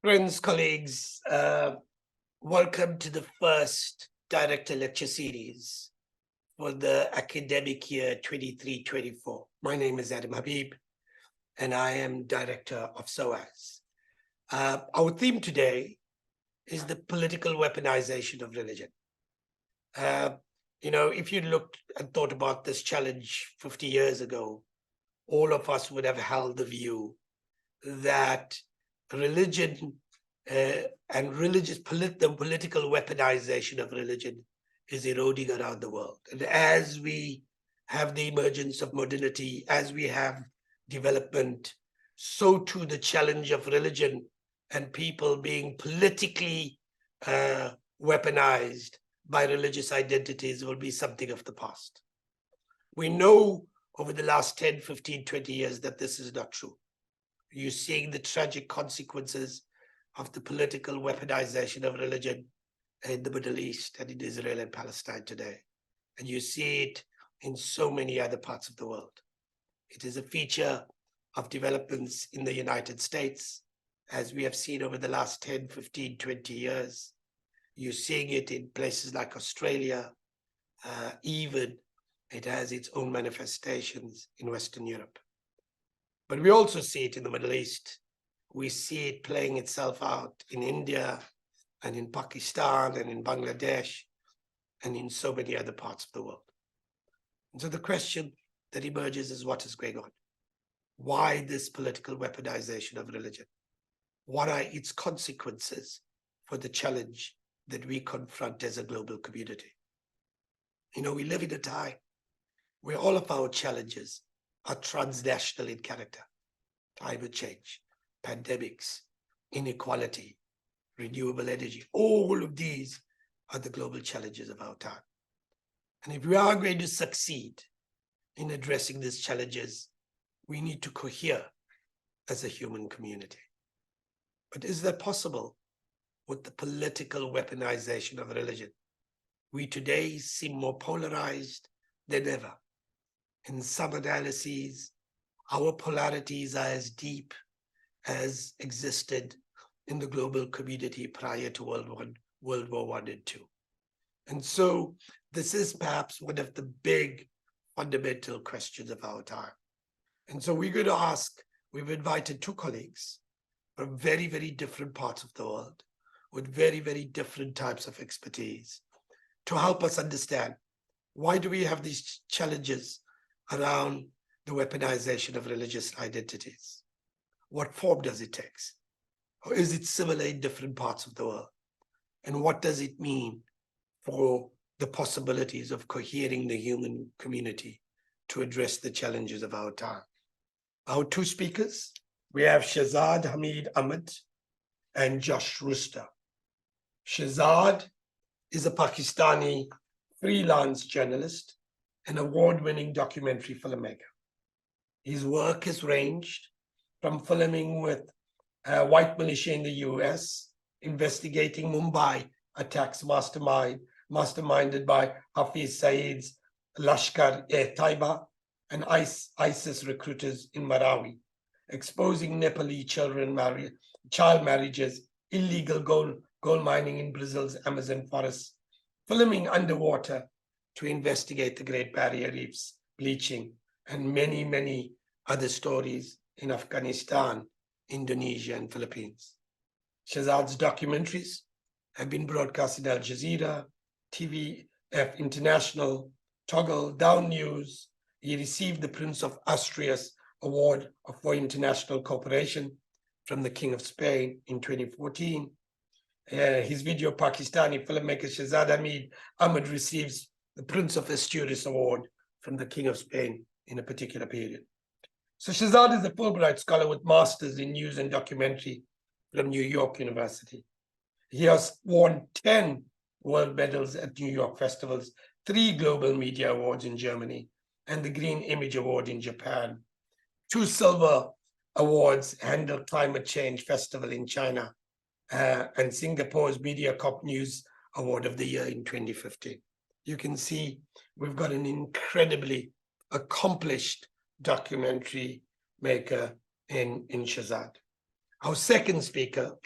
Friends, colleagues, welcome to the first Director Lecture Series for the academic year 23-24. My name is Shehzad Hameed, and I am Director of SOAS. Our theme today is the political weaponization of religion. If you looked and thought about this challenge 50 years ago, all of us would have held the view that religion and the political weaponization of religion is eroding around the world. And as we have the emergence of modernity, as we have development, so too the challenge of religion and people being politically weaponized by religious identities will be something of the past. We know over the last 10, 15, 20 years that this is not true. You're seeing the tragic consequences of the political weaponization of religion in the Middle East and in Israel and Palestine today. And you see it in so many other parts of the world. It is a feature of developments in the United States, as we have seen over the last 10, 15, 20 years. You're seeing it in places like Australia, even it has its own manifestations in Western Europe. But we also see it in the Middle East. We see it playing itself out in India and in Pakistan and in Bangladesh and in so many other parts of the world. And so the question that emerges is, what is going on? Why this political weaponization of religion? What are its consequences for the challenge that we confront as a global community? We live in a time where all of our challenges are transnational in character. Climate change, pandemics, inequality, renewable energy, all of these are the global challenges of our time. And if we are going to succeed in addressing these challenges, we need to cohere as a human community. But is that possible with the political weaponization of religion? We today seem more polarized than ever. In some analyses, our polarities are as deep as existed in the global community prior to World War I and II. And so this is perhaps one of the big fundamental questions of our time. And so we're going to ask, we've invited two colleagues from very, very different parts of the world with very, very different types of expertise to help us understand, why do we have these challenges around the weaponization of religious identities? What form does it take? Or is it similar in different parts of the world? And what does it mean for the possibilities of cohering the human community to address the challenges of our time? Our two speakers, we have Shehzad Hameed Ahmad and Josh Rooster. Shehzad is a Pakistani freelance journalist and award-winning documentary filmmaker. His work has ranged from filming with white militia in the US, investigating Mumbai attacks masterminded by Hafiz Saeed's Lashkar-e-Taiba and ISIS recruiters in Marawi, exposing Nepali child marriages, illegal gold mining in Brazil's Amazon forest, filming underwater to investigate the Great Barrier Reef's bleaching, and many, many other stories in Afghanistan, Indonesia, and Philippines. Shehzad's documentaries have been broadcast in Al Jazeera, TVF International, Toggle, Down News. He received the Prince of Asturias Award for International Cooperation from the King of Spain in 2014. His video, Pakistani filmmaker Shehzad Hameed Ahmad receives the Prince of Asturias Award from the King of Spain in a particular period. So Shehzad is a Fulbright scholar with masters in news and documentary from New York University. He has won 10 world medals at New York festivals, 3 global media awards in Germany, and the Green Image Award in Japan, 2 silver awards, Handel Climate Change Festival in China, and Singapore's MediaCorp News Award of the Year in 2015. You can see we've got an incredibly accomplished documentary maker in Shehzad. Our second speaker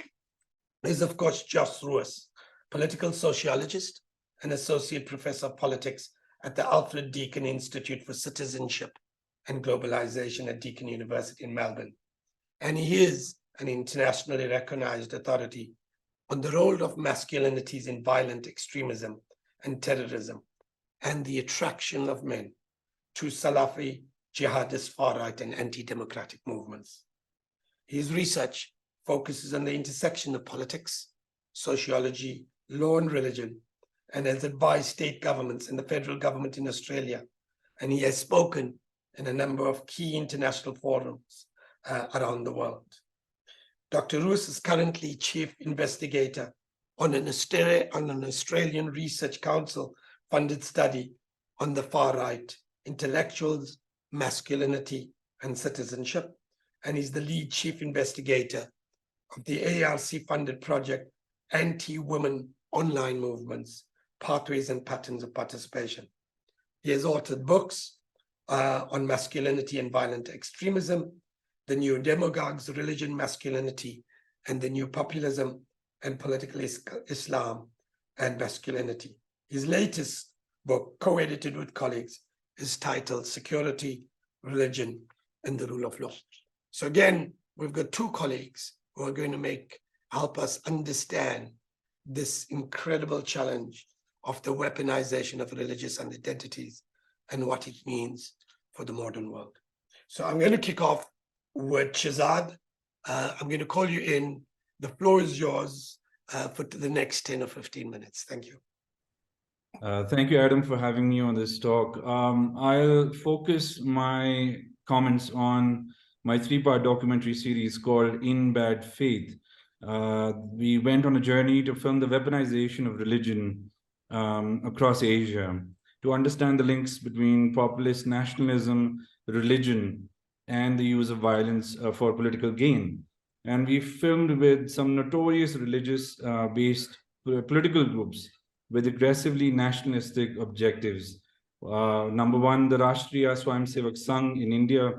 is, of course, Joss Ruiz, political sociologist and associate professor of politics at the Alfred Deakin Institute for Citizenship and Globalization at Deakin University in Melbourne. And he is an internationally recognized authority on the role of masculinities in violent extremism and terrorism and the attraction of men to Salafi, jihadist, far-right, and anti-democratic movements. His research focuses on the intersection of politics, sociology, law, and religion, and has advised state governments and the federal government in Australia. And he has spoken in a number of key international forums around the world. Dr. Ruiz is currently chief investigator on an Australian Research Council funded study on the far right, intellectuals, masculinity, and citizenship. And he's the lead chief investigator of the ARC funded project, Anti-Women Online Movements, Pathways and Patterns of Participation. He has authored books on masculinity and violent extremism, The New Demagogues, Religion, Masculinity, and the New Populism and Political Islam and Masculinity. His latest book, co-edited with colleagues, is titled Security, Religion, and the Rule of Law. So again, we've got two colleagues who are going to help us understand this incredible challenge of the weaponization of religious identities and what it means for the modern world. So I'm going to kick off with Shehzad. I'm going to call you in. The floor is yours for the next 10 or 15 minutes. Thank you. Thank you, Adam, for having me on this talk. I'll focus my comments on my three-part documentary series called In Bad Faith. We went on a journey to film the weaponization of religion across Asia, to understand the links between populist nationalism, religion, and the use of violence for political gain. And we filmed with some notorious religious-based political groups with aggressively nationalistic objectives. Number one, the Rashtriya Swayamsevak Sangh in India,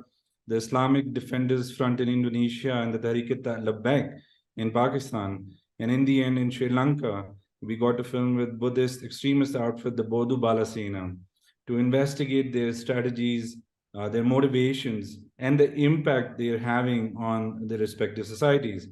the Islamic Defenders Front in Indonesia, and the Tehreek-e-Labbaik in Pakistan. And in the end, in Sri Lanka, we got to film with Buddhist extremist outfit, the Bodhu Balasena, to investigate their strategies, their motivations, and the impact they are having on their respective societies.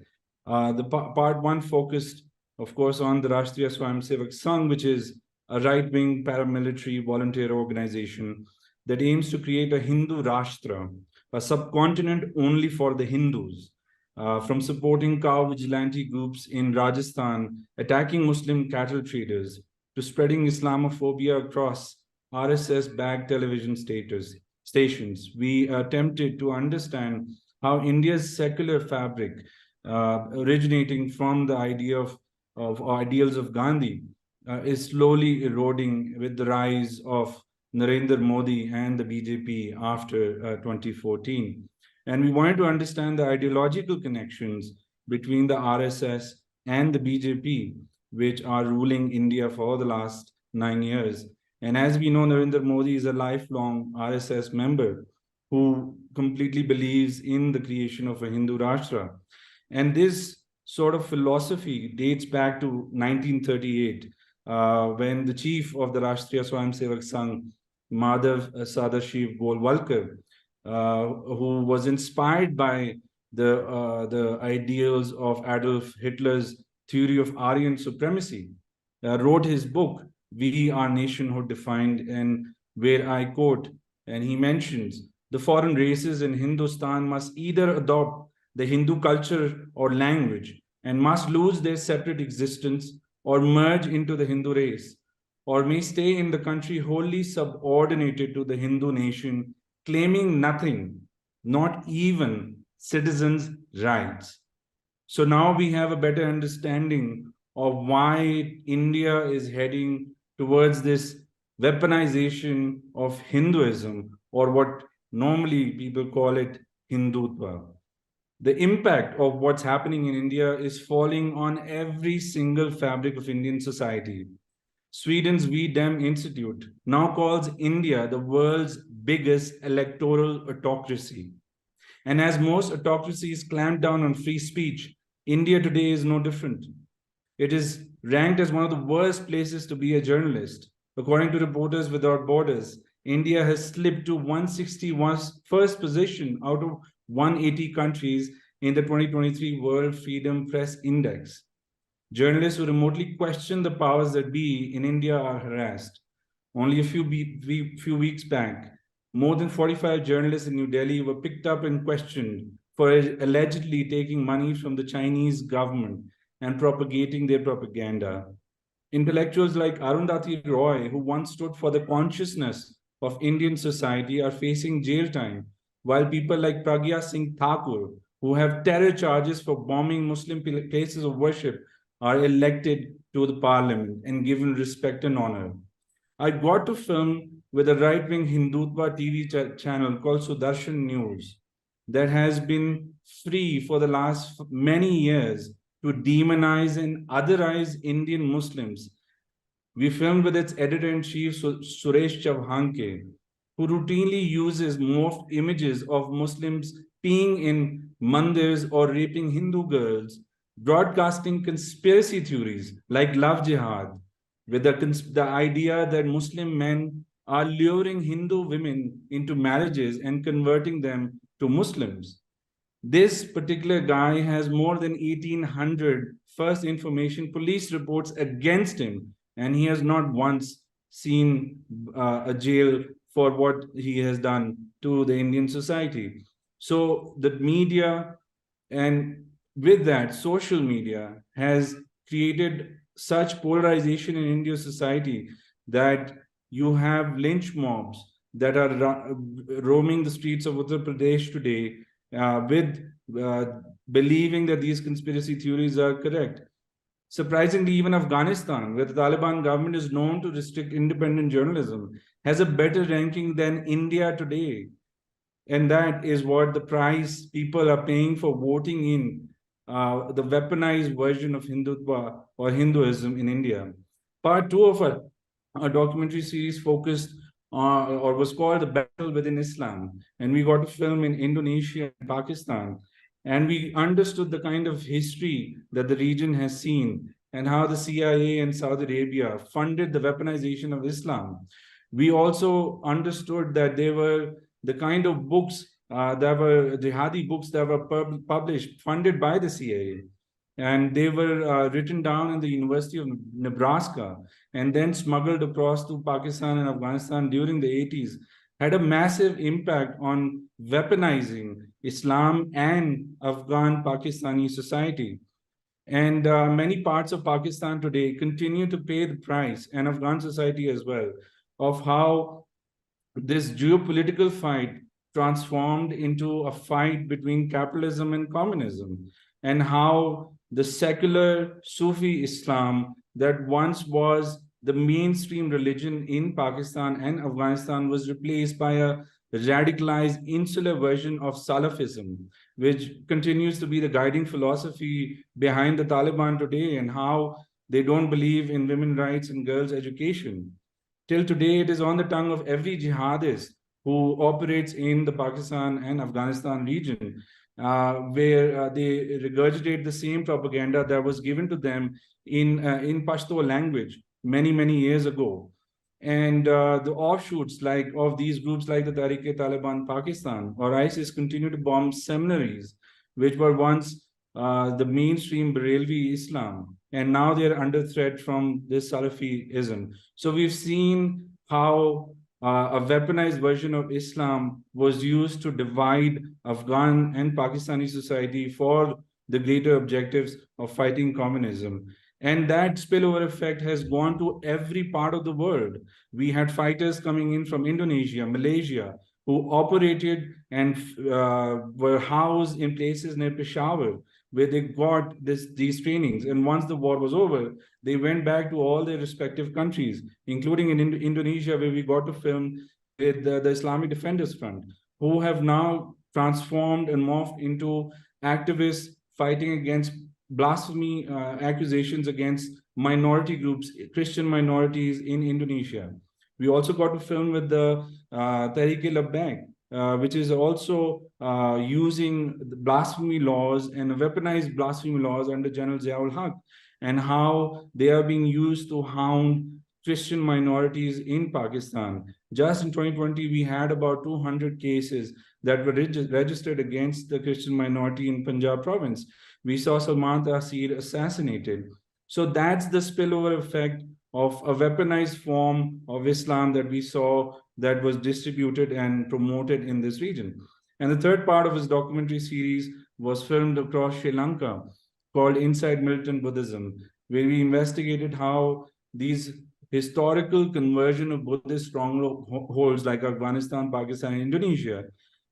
The part one focused, of course, on the Rashtriya Swayamsevak Sangh, which is a right-wing paramilitary volunteer organization that aims to create a Hindu Rashtra, a subcontinent only for the Hindus. From supporting cow vigilante groups in Rajasthan, attacking Muslim cattle traders, to spreading Islamophobia across RSS-backed television stations. We attempted to understand how India's secular fabric, originating from the idea of ideals of Gandhi, is slowly eroding with the rise of Narendra Modi and the BJP after 2014. And we wanted to understand the ideological connections between the RSS and the BJP, which are ruling India for the last 9 years. And as we know, Narendra Modi is a lifelong RSS member who completely believes in the creation of a Hindu Rashtra. And this sort of philosophy dates back to 1938, when the chief of the Rashtriya Swayamsevak Sangh, Madhav Sadashiv Golwalkar, who was inspired by the ideals of Adolf Hitler's theory of Aryan supremacy, wrote his book, We Are Nationhood Defined, and where I quote, and he mentions, the foreign races in Hindustan must either adopt the Hindu culture or language and must lose their separate existence or merge into the Hindu race, or may stay in the country wholly subordinated to the Hindu nation, claiming nothing, not even citizens' rights. So now we have a better understanding of why India is heading towards this weaponization of Hinduism, or what normally people call it Hindutva. The impact of what's happening in India is falling on every single fabric of Indian society. Sweden's We Dem Institute now calls India the world's biggest electoral autocracy. And as most autocracies clamp down on free speech, India today is no different. It is ranked as one of the worst places to be a journalist. According to Reporters Without Borders, India has slipped to 161st position out of 180 countries in the 2023 World Freedom Press Index. Journalists who remotely question the powers that be in India are harassed. Only a few weeks back, more than 45 journalists in New Delhi were picked up and questioned for allegedly taking money from the Chinese government and propagating their propaganda. Intellectuals like Arundhati Roy, who once stood for the consciousness of Indian society, are facing jail time, while people like Pragya Singh Thakur, who have terror charges for bombing Muslim places of worship, are elected to the parliament and given respect and honor. I got to film with a right-wing Hindutva TV channel called Sudarshan News that has been free for the last many years to demonize and otherize Indian Muslims. We filmed with its editor-in-chief, Suresh Chavhanke, who routinely uses morphed images of Muslims peeing in mandirs or raping Hindu girls, broadcasting conspiracy theories like love jihad, with the idea that Muslim men are luring Hindu women into marriages and converting them to Muslims. This particular guy has more than 1,800 first information police reports against him, and he has not once seen a jail for what he has done to the Indian society. So the media, and with that, social media has created such polarization in Indian society that you have lynch mobs that are roaming the streets of Uttar Pradesh today with believing that these conspiracy theories are correct. Surprisingly, even Afghanistan, where the Taliban government is known to restrict independent journalism, has a better ranking than India today. And that is what the price people are paying for voting in the weaponized version of Hindutva or Hinduism in India. Part two of our documentary series focused or was called The Battle Within Islam. And we got to film in Indonesia and Pakistan. And we understood the kind of history that the region has seen and how the CIA and Saudi Arabia funded the weaponization of Islam. We also understood that they were the kind of books that were jihadi books that were published, funded by the CIA. And they were written down in the University of Nebraska and then smuggled across to Pakistan and Afghanistan during the 80s, had a massive impact on weaponizing Islam and Afghan Pakistani society. And many parts of Pakistan today continue to pay the price, and Afghan society as well, of how this geopolitical fight transformed into a fight between capitalism and communism, and how the secular Sufi Islam that once was the mainstream religion in Pakistan and Afghanistan was replaced by a radicalized insular version of Salafism, which continues to be the guiding philosophy behind the Taliban today, and how they don't believe in women's rights and girls' education. Till today, it is on the tongue of every jihadist who operates in the Pakistan and Afghanistan region, where they regurgitate the same propaganda that was given to them in Pashto language many years ago. And the offshoots of these groups like the Taliban Pakistan or ISIS continue to bomb seminaries, which were once the mainstream Barelvi Islam, and now they're under threat from this Salafism. So we've seen how a weaponized version of Islam was used to divide Afghan and Pakistani society for the greater objectives of fighting communism. And that spillover effect has gone to every part of the world. We had fighters coming in from Indonesia, Malaysia, who operated and were housed in places near Peshawar, where they got these trainings. And once the war was over, they went back to all their respective countries, including in Indonesia, where we got to film with the Islamic Defenders Front, who have now transformed and morphed into activists fighting against blasphemy accusations against minority groups, Christian minorities in Indonesia. We also got to film with the Tehreek-e-Labbaik, which is also using the blasphemy laws and weaponized blasphemy laws under General Ziaul Haq. and how they are being used to hound Christian minorities in Pakistan. Just in 2020, we had about 200 cases that were registered against the Christian minority in Punjab province. We saw Salman Taseer assassinated. So that's the spillover effect of a weaponized form of Islam that we saw that was distributed and promoted in this region. And the third part of his documentary series was filmed across Sri Lanka called Inside Militant Buddhism, where we investigated how these historical conversion of Buddhist strongholds like Afghanistan, Pakistan, and Indonesia,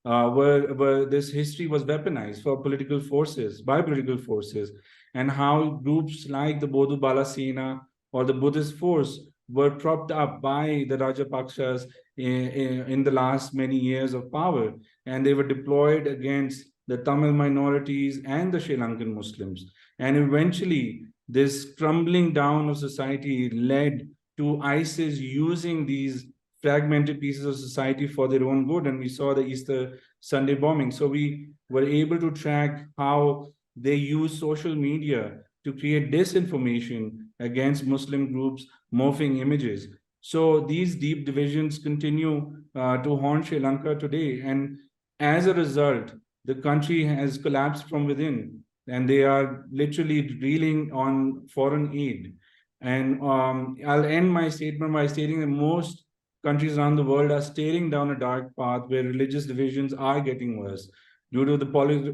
where this history was weaponized for political forces, by political forces, and how groups like the Bodhu Bala Sena or the Buddhist force were propped up by the Rajapakshas in the last many years of power, and they were deployed against the Tamil minorities and the Sri Lankan Muslims. And eventually, this crumbling down of society led to ISIS using these fragmented pieces of society for their own good. And we saw the Easter Sunday bombing. So we were able to track how they use social media to create disinformation against Muslim groups, morphing images. So these deep divisions continue to haunt Sri Lanka today. And as a result, the country has collapsed from within, and they are literally reeling on foreign aid. And I'll end my statement by stating that most countries around the world are staring down a dark path where religious divisions are getting worse due to the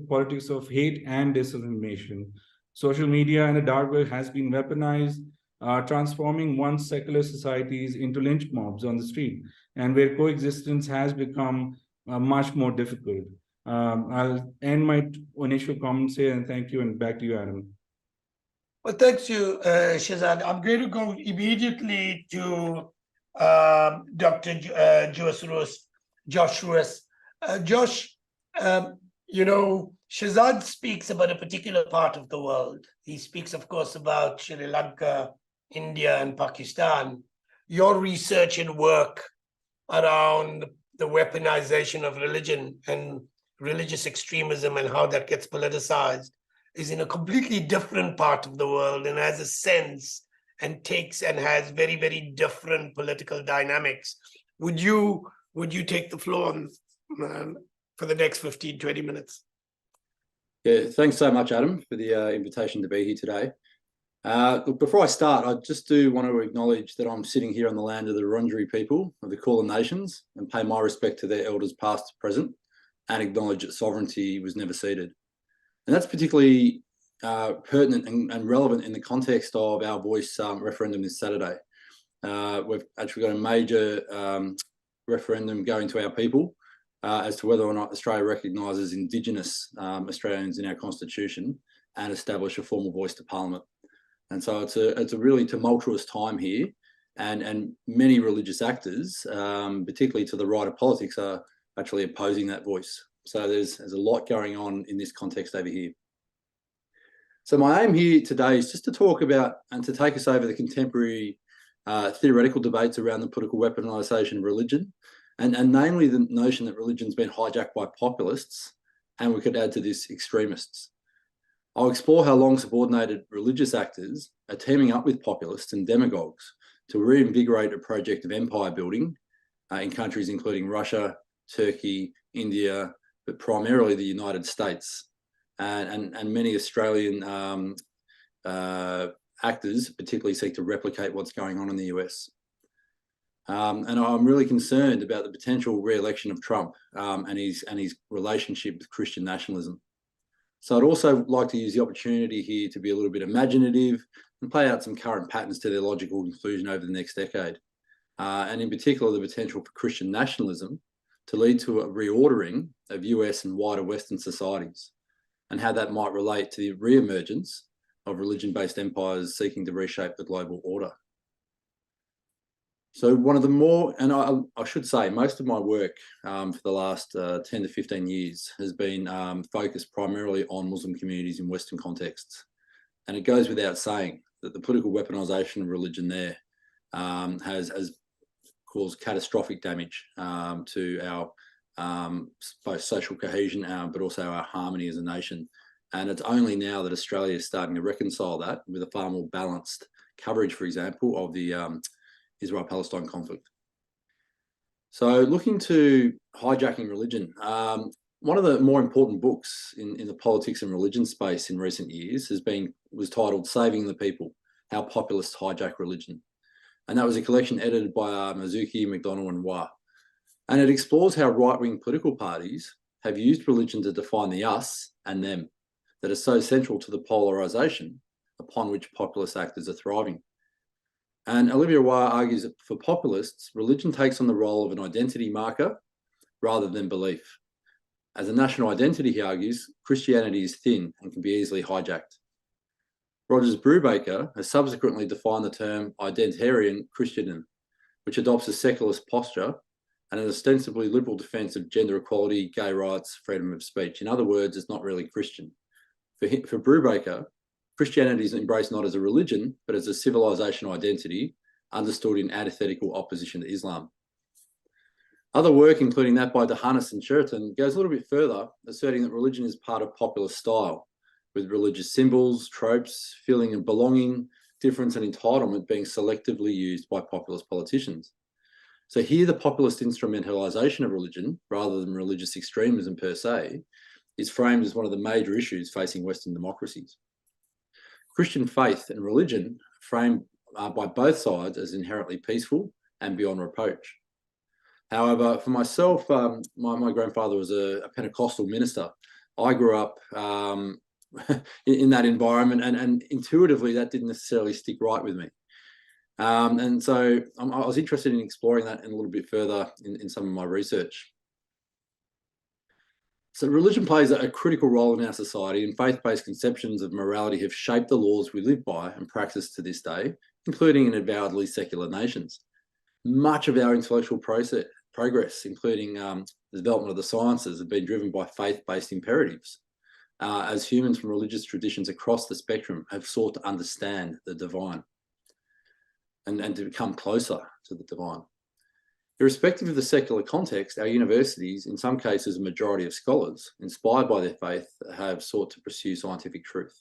politics of hate and disinformation. Social media and the dark web has been weaponized, transforming once secular societies into lynch mobs on the street, and where coexistence has become much more difficult. I'll end my initial comments here and thank you, and back to you, Adam. Well, thanks you, Shehzad. I'm going to go immediately to Dr. Josh Ruiz. Josh, you know, Shehzad speaks about a particular part of the world. He speaks, of course, about Sri Lanka, India, and Pakistan. Your research and work around the weaponization of religion and religious extremism and how that gets politicized is in a completely different part of the world and has a sense and takes and has very, very different political dynamics. Would you take the floor on, for the next 15, 20 minutes? Yeah, thanks so much, Adam, for the invitation to be here today. Look, before I start, I just do want to acknowledge that I'm sitting here on the land of the Wurundjeri people of the Kulin Nations and pay my respect to their elders past to present, and acknowledge that sovereignty was never ceded. And that's particularly pertinent and relevant in the context of our Voice referendum this Saturday. We've actually got a major referendum going to our people as to whether or not Australia recognises Indigenous Australians in our constitution and establish a formal voice to Parliament. And so it's a really tumultuous time here, and many religious actors, particularly to the right of politics, are actually opposing that voice. So there's a lot going on in this context over here. So my aim here today is just to talk about and to take us over the contemporary theoretical debates around the political weaponisation of religion, and namely the notion that religion's been hijacked by populists, and we could add to this extremists. I'll explore how long-subordinated religious actors are teaming up with populists and demagogues to reinvigorate a project of empire building in countries including Russia, Turkey, India, but primarily the United States. And many Australian actors particularly seek to replicate what's going on in the US. And I'm really concerned about the potential re-election of Trump and his relationship with Christian nationalism. So I'd also like to use the opportunity here to be a little bit imaginative and play out some current patterns to their logical conclusion over the next decade. And in particular, the potential for Christian nationalism to lead to a reordering of US and wider Western societies, and how that might relate to the re-emergence of religion-based empires seeking to reshape the global order. So one of the more, and I should say, most of my work for the last 10 to 15 years has been focused primarily on Muslim communities in Western contexts. And it goes without saying that the political weaponisation of religion there has caused catastrophic damage to our both social cohesion, but also our harmony as a nation, And it's only now that Australia is starting to reconcile that with a far more balanced coverage, for example, of the Israel-Palestine conflict. So looking to hijacking religion, one of the more important books in the politics and religion space in recent years was titled Saving the People, How Populists Hijack Religion. And that was a collection edited by Mazuki, McDonnell and Waugh. And it explores how right-wing political parties have used religion to define the us and them that are so central to the polarisation upon which populist actors are thriving. And Olivia Waugh argues that for populists, religion takes on the role of an identity marker rather than belief. As a national identity, he argues, Christianity is thin and can be easily hijacked. Rogers Brubaker has subsequently defined the term identitarian Christendom, which adopts a secularist posture and an ostensibly liberal defence of gender equality, gay rights, freedom of speech. In other words, it's not really Christian. For Brubaker, Christianity is embraced not as a religion, but as a civilizational identity understood in antithetical opposition to Islam. Other work, including that by DeHanis and Sheraton, goes a little bit further, asserting that religion is part of popular style, with religious symbols, tropes, feeling of belonging, difference and entitlement being selectively used by populist politicians. So here the populist instrumentalisation of religion, rather than religious extremism per se, is framed as one of the major issues facing Western democracies. Christian faith and religion framed by both sides as inherently peaceful and beyond reproach. However, for myself, my grandfather was a Pentecostal minister. I grew up in that environment, and intuitively that didn't necessarily stick right with me. And so I was interested in exploring that a little bit further in some of my research. So religion plays a critical role in our society, and faith-based conceptions of morality have shaped the laws we live by and practice to this day, including in avowedly secular nations. Much of our intellectual progress, including the development of the sciences, have been driven by faith-based imperatives, as humans from religious traditions across the spectrum have sought to understand the divine and to become closer to the divine. Irrespective of the secular context, our universities, in some cases a majority of scholars, inspired by their faith, have sought to pursue scientific truth.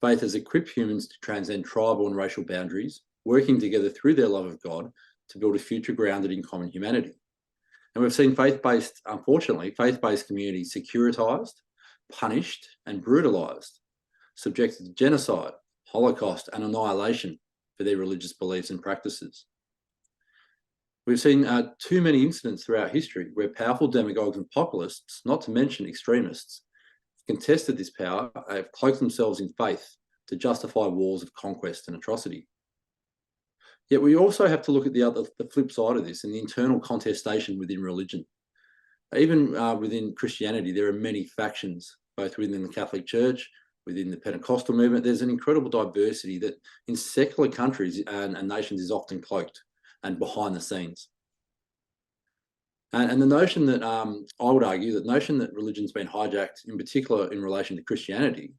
Faith has equipped humans to transcend tribal and racial boundaries, working together through their love of God to build a future grounded in common humanity. And we've seen unfortunately, faith-based communities securitized, punished and brutalized, subjected to genocide, Holocaust and annihilation for their religious beliefs and practices. We've seen too many incidents throughout history where powerful demagogues and populists, not to mention extremists, contested this power, have cloaked themselves in faith to justify wars of conquest and atrocity. Yet we also have to look at the flip side of this and the internal contestation within religion. Even within Christianity, there are many factions, both within the Catholic Church, within the Pentecostal movement. There's an incredible diversity that in secular countries and nations is often cloaked and behind the scenes. And the notion that, I would argue, that notion that religion's been hijacked, in particular in relation to Christianity,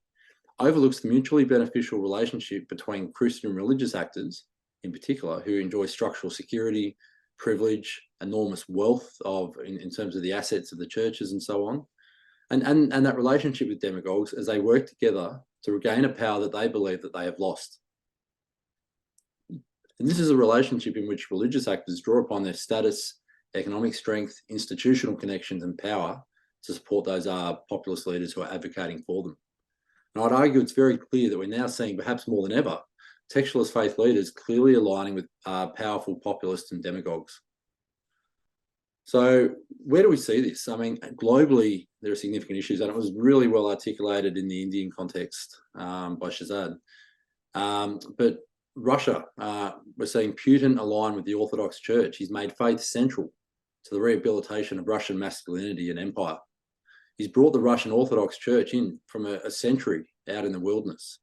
overlooks the mutually beneficial relationship between Christian religious actors, in particular, who enjoy structural security, privilege, enormous wealth in terms of the assets of the churches and so on, and that relationship with demagogues as they work together to regain a power that they believe that they have lost. And this is a relationship in which religious actors draw upon their status, economic strength, institutional connections and power to support those populist leaders who are advocating for them. And I'd argue it's very clear that we're now seeing, perhaps more than ever, textualist faith leaders clearly aligning with powerful populists and demagogues. So where do we see this? I mean, globally, there are significant issues, and it was really well articulated in the Indian context by Shehzad. But Russia, we're seeing Putin align with the Orthodox Church. He's made faith central to the rehabilitation of Russian masculinity and empire. He's brought the Russian Orthodox Church in from a century out in the wilderness.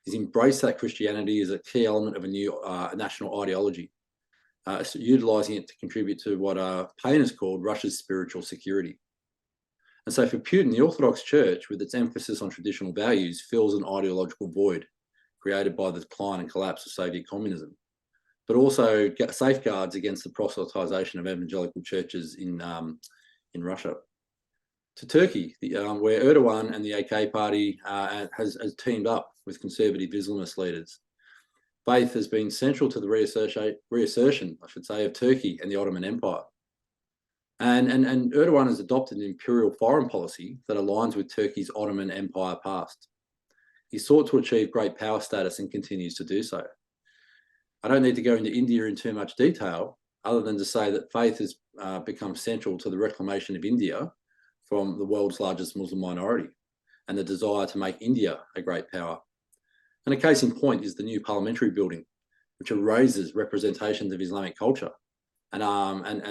He's embraced that Christianity as a key element of a new national ideology, utilising it to contribute to what Payne has called Russia's spiritual security. And so for Putin, the Orthodox Church, with its emphasis on traditional values, fills an ideological void created by the decline and collapse of Soviet communism, but also safeguards against the proselytization of evangelical churches in Russia. to Turkey, where Erdogan and the AK party has teamed up with conservative Islamist leaders. Faith has been central to the reassertion, I should say, of Turkey and the Ottoman Empire. And Erdogan has adopted an imperial foreign policy that aligns with Turkey's Ottoman Empire past. He sought to achieve great power status and continues to do so. I don't need to go into India in too much detail, other than to say that faith has become central to the reclamation of India from the world's largest Muslim minority and the desire to make India a great power. And a case in point is the new parliamentary building, which erases representations of Islamic culture and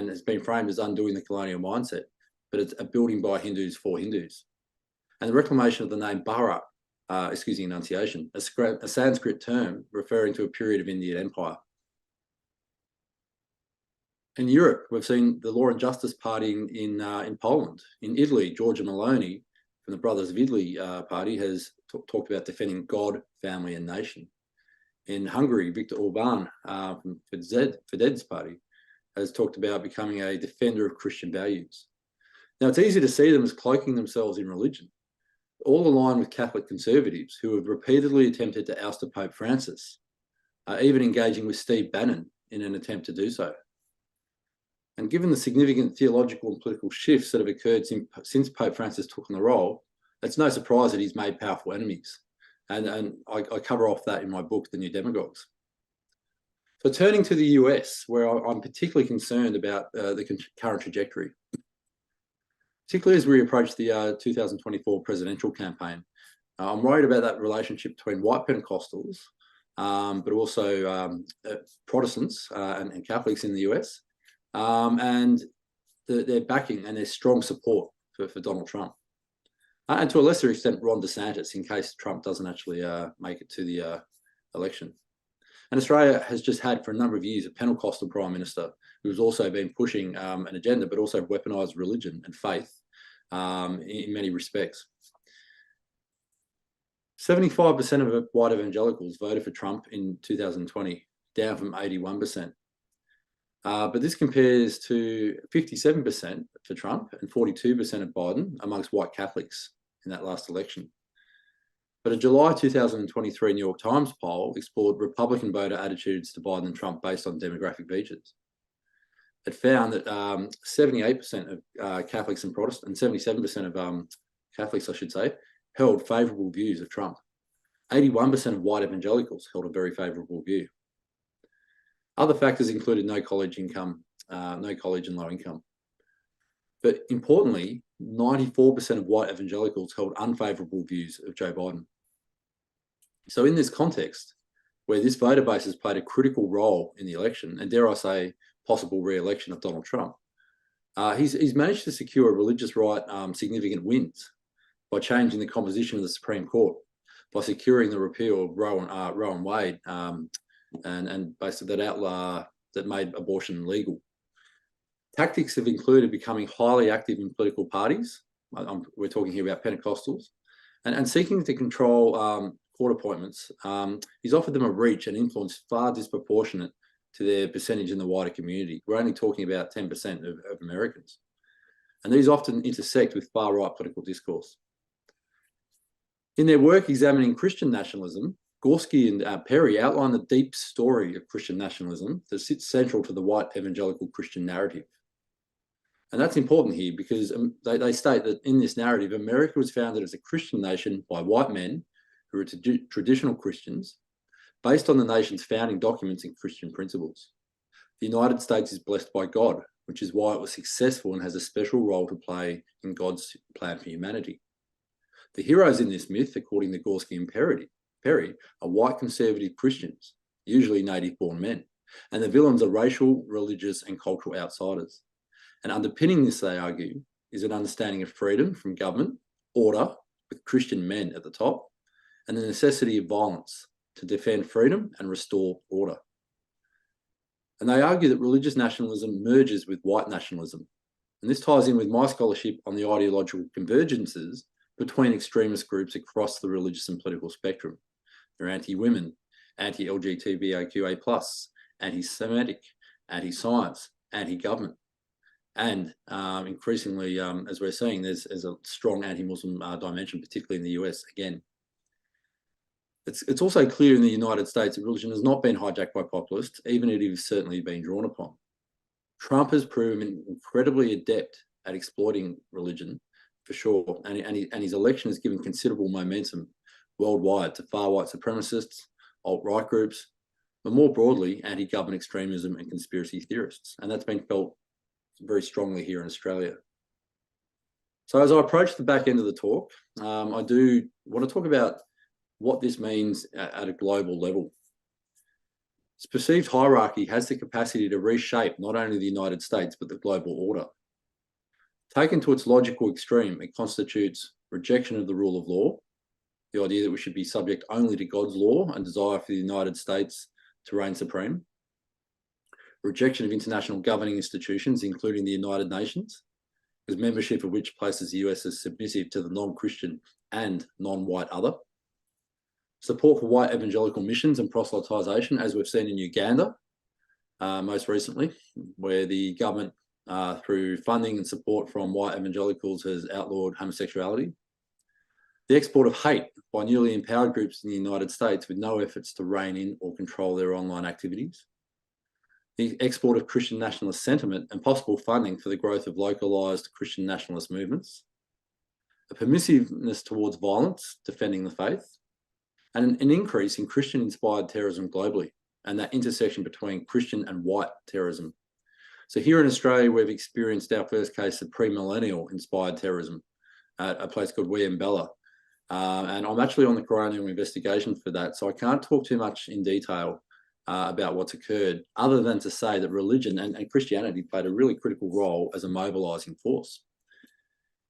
has been framed as undoing the colonial mindset, but it's a building by Hindus for Hindus. And the reclamation of the name Bharat, excuse the enunciation, a Sanskrit term referring to a period of Indian empire. In Europe, we've seen the Law and Justice Party in Poland. In Italy, Giorgia Meloni from the Brothers of Italy party has talked about defending God, family and nation. In Hungary, Viktor Orban from Fidesz party has talked about becoming a defender of Christian values. Now, it's easy to see them as cloaking themselves in religion, all aligned with Catholic conservatives who have repeatedly attempted to oust Pope Francis, even engaging with Steve Bannon in an attempt to do so. And given the significant theological and political shifts that have occurred since Pope Francis took on the role, it's no surprise that he's made powerful enemies. And I cover off that in my book, The New Demagogues. So turning to the US, where I'm particularly concerned about the current trajectory, particularly as we approach the 2024 presidential campaign. I'm worried about that relationship between white Pentecostals, but also Protestants and Catholics in the US, and their backing and their strong support for Donald Trump. And to a lesser extent, Ron DeSantis, in case Trump doesn't actually make it to the election. And Australia has just had for a number of years a Pentecostal Prime Minister who's also been pushing an agenda, but also weaponized religion and faith in many respects. 75% of white evangelicals voted for Trump in 2020, down from 81%. But this compares to 57% for Trump and 42% of Biden amongst white Catholics in that last election. But a July 2023 New York Times poll explored Republican voter attitudes to Biden and Trump based on demographic features. It found that 78% of Catholics and Protestants, and 77% of Catholics, I should say, held favourable views of Trump. 81% of white evangelicals held a very favourable view. Other factors included no college income, no college and low income. But importantly, 94% of white evangelicals held unfavourable views of Joe Biden. So in this context, where this voter base has played a critical role in the election, and dare I say, possible re-election of Donald Trump, he's managed to secure religious right significant wins by changing the composition of the Supreme Court, by securing the repeal of Roe and Wade, and basically that outlaw that made abortion legal. Tactics have included becoming highly active in political parties. We're talking here about Pentecostals, and seeking to control court appointments. He's offered them a reach and influence far disproportionate to their percentage in the wider community. We're only talking about 10% of Americans. And these often intersect with far-right political discourse. In their work examining Christian nationalism, Gorski and Perry outline the deep story of Christian nationalism that sits central to the white evangelical Christian narrative. And that's important here because they state that in this narrative, America was founded as a Christian nation by white men who were traditional Christians, based on the nation's founding documents and Christian principles. The United States is blessed by God, which is why it was successful and has a special role to play in God's plan for humanity. The heroes in this myth, according to Gorski and Perry, are white conservative Christians, usually native-born men, and the villains are racial, religious, and cultural outsiders. And underpinning this, they argue, is an understanding of freedom from government, order, with Christian men at the top, and the necessity of violence to defend freedom and restore order. And they argue that religious nationalism merges with white nationalism. And this ties in with my scholarship on the ideological convergences between extremist groups across the religious and political spectrum. They're anti-women, anti-LGBTQIA+, anti-Semitic, anti-science, anti-government. And increasingly, as we're seeing, there's a strong anti-Muslim dimension, particularly in the US again. It's also clear in the United States that religion has not been hijacked by populists, even if it has certainly been drawn upon. Trump has proven incredibly adept at exploiting religion, for sure, and his election has given considerable momentum worldwide to far-right supremacists, alt-right groups, but more broadly, anti-government extremism and conspiracy theorists. And that's been felt very strongly here in Australia. So as I approach the back end of the talk, I do want to talk about what this means at a global level. This perceived hierarchy has the capacity to reshape not only the United States, but the global order. Taken to its logical extreme, it constitutes rejection of the rule of law, the idea that we should be subject only to God's law and desire for the United States to reign supreme, rejection of international governing institutions, including the United Nations, because membership of which places the US as submissive to the non-Christian and non-white other, support for white evangelical missions and proselytization, as we've seen in Uganda most recently, where the government, through funding and support from white evangelicals, has outlawed homosexuality. The export of hate by newly empowered groups in the United States with no efforts to rein in or control their online activities. The export of Christian nationalist sentiment and possible funding for the growth of localised Christian nationalist movements. A permissiveness towards violence, defending the faith, and an increase in Christian-inspired terrorism globally, and that intersection between Christian and white terrorism. So here in Australia, we've experienced our first case of pre-millennial inspired terrorism at a place called Weaponization. And I'm actually on the coronial investigation for that, so I can't talk too much in detail about what's occurred, other than to say that religion and Christianity played a really critical role as a mobilising force.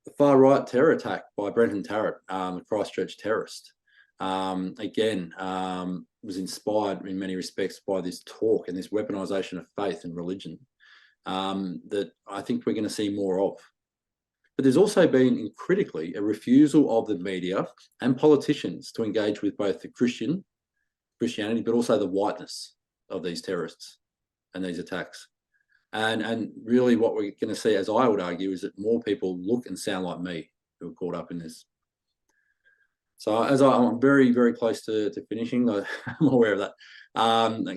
The far-right terror attack by Brenton Tarrant, the Christchurch terrorist, again, was inspired in many respects by this talk and this weaponisation of faith and religion that I think we're going to see more of. But there's also been, critically, a refusal of the media and politicians to engage with both the Christianity, but also the whiteness of these terrorists and these attacks. And really what we're going to see, as I would argue, is that more people look and sound like me who are caught up in this. So as I'm very, very close to finishing, I'm aware of that.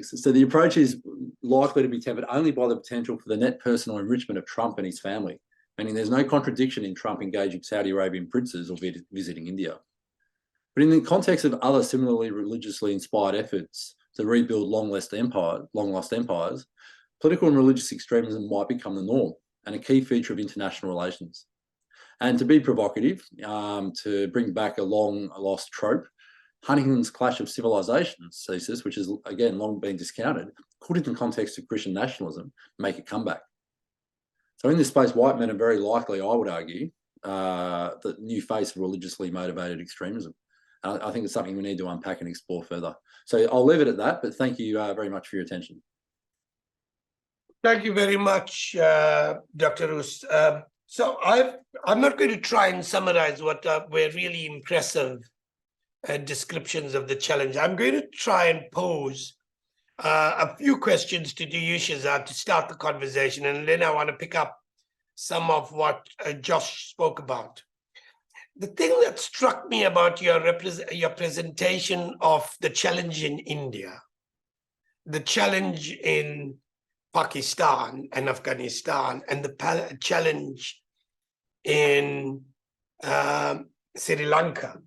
So the approach is likely to be tempered only by the potential for the net personal enrichment of Trump and his family, meaning there's no contradiction in Trump engaging Saudi Arabian princes or visiting India. But in the context of other similarly religiously inspired efforts to rebuild long-lost empires, political and religious extremism might become the norm and a key feature of international relations. And to be provocative, to bring back a long-lost trope, Huntington's Clash of Civilizations thesis, which has, again, long been discounted, put it in the context of Christian nationalism, make a comeback. So in this space, white men are very likely, I would argue, the new face of religiously motivated extremism. And I think it's something we need to unpack and explore further. So I'll leave it at that, but thank you very much for your attention. Thank you very much, Dr. Roos. So I'm not going to try and summarize what were really impressive descriptions of the challenge. I'm going to try and pose a few questions to you, Shehzad, to start the conversation, and then I want to pick up some of what Josh spoke about. The thing that struck me about your presentation of the challenge in India, the challenge in Pakistan and Afghanistan, and the challenge in Sri Lanka,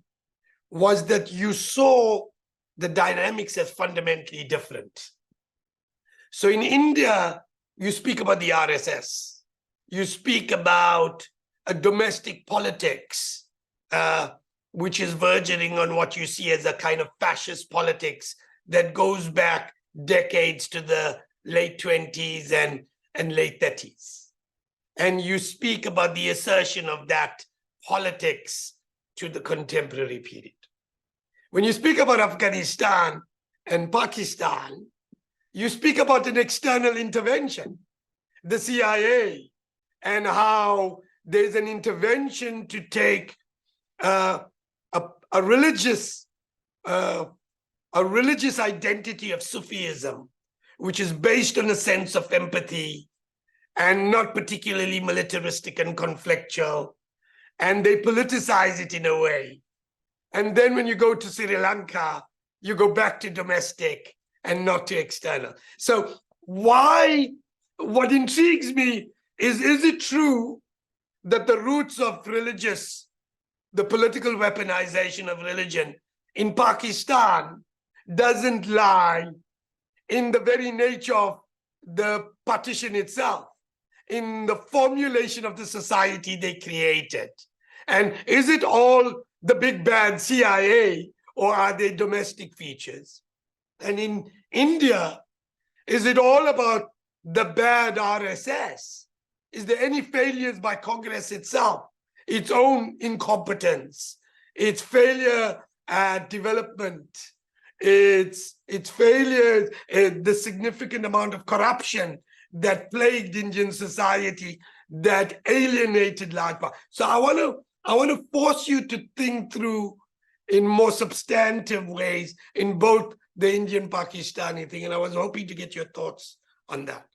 was that you saw the dynamics as fundamentally different. So in India, you speak about the RSS, you speak about a domestic politics, which is verging on what you see as a kind of fascist politics that goes back decades to the late 20s and late 30s. And you speak about the assertion of that politics to the contemporary period. When you speak about Afghanistan and Pakistan, you speak about an external intervention, the CIA, and how there's an intervention to take a religious identity of Sufism, which is based on a sense of empathy and not particularly militaristic and conflictual. And they politicize it in a way. And then when you go to Sri Lanka, you go back to domestic and not to external. So what intrigues me is it true that the roots of the political weaponization of religion in Pakistan doesn't lie in the very nature of the partition itself, in the formulation of the society they created? And is it all the big bad CIA, or are they domestic features? And in India, is it all about the bad RSS? Is there any failures by Congress itself, its own incompetence, its failure at development, its failures, the significant amount of corruption that plagued Indian society, that alienated large part? So I want to force you to think through in more substantive ways in both the Indian-Pakistani thing, and I was hoping to get your thoughts on that.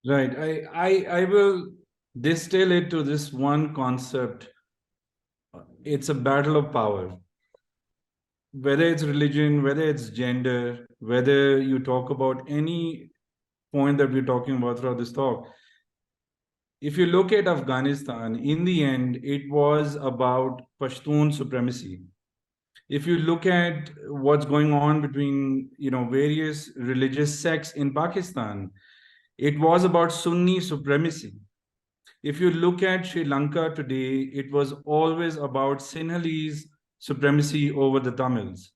Right. I will distill it to this one concept. It's a battle of power. Whether it's religion, whether it's gender, whether you talk about any point that we're talking about throughout this talk, if you look at Afghanistan, in the end, it was about Pashtun supremacy. If you look at what's going on between various religious sects in Pakistan, it was about Sunni supremacy. If you look at Sri Lanka today, it was always about Sinhalese supremacy over the Tamils.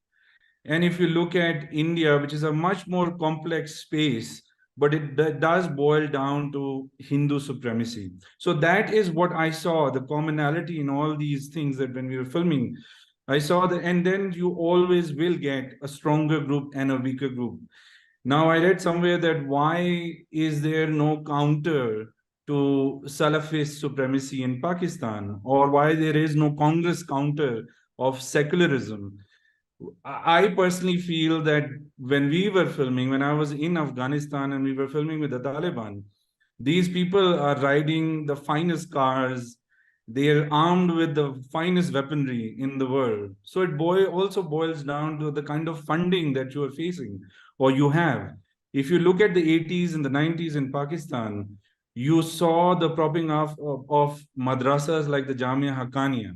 And if you look at India, which is a much more complex space, but it does boil down to Hindu supremacy. So that is what I saw, the commonality in all these things, that when we were filming, I saw that, and then you always will get a stronger group and a weaker group. Now, I read somewhere that why is there no counter to Salafist supremacy in Pakistan, or why there is no Congress counter of secularism? I personally feel that when we were filming, when I was in Afghanistan and we were filming with the Taliban, these people are riding the finest cars. They are armed with the finest weaponry in the world. So it also boils down to the kind of funding that you are facing or you have. If you look at the 80s and the 90s in Pakistan, you saw the propping up of madrasas like the Jamia Haqqaniya,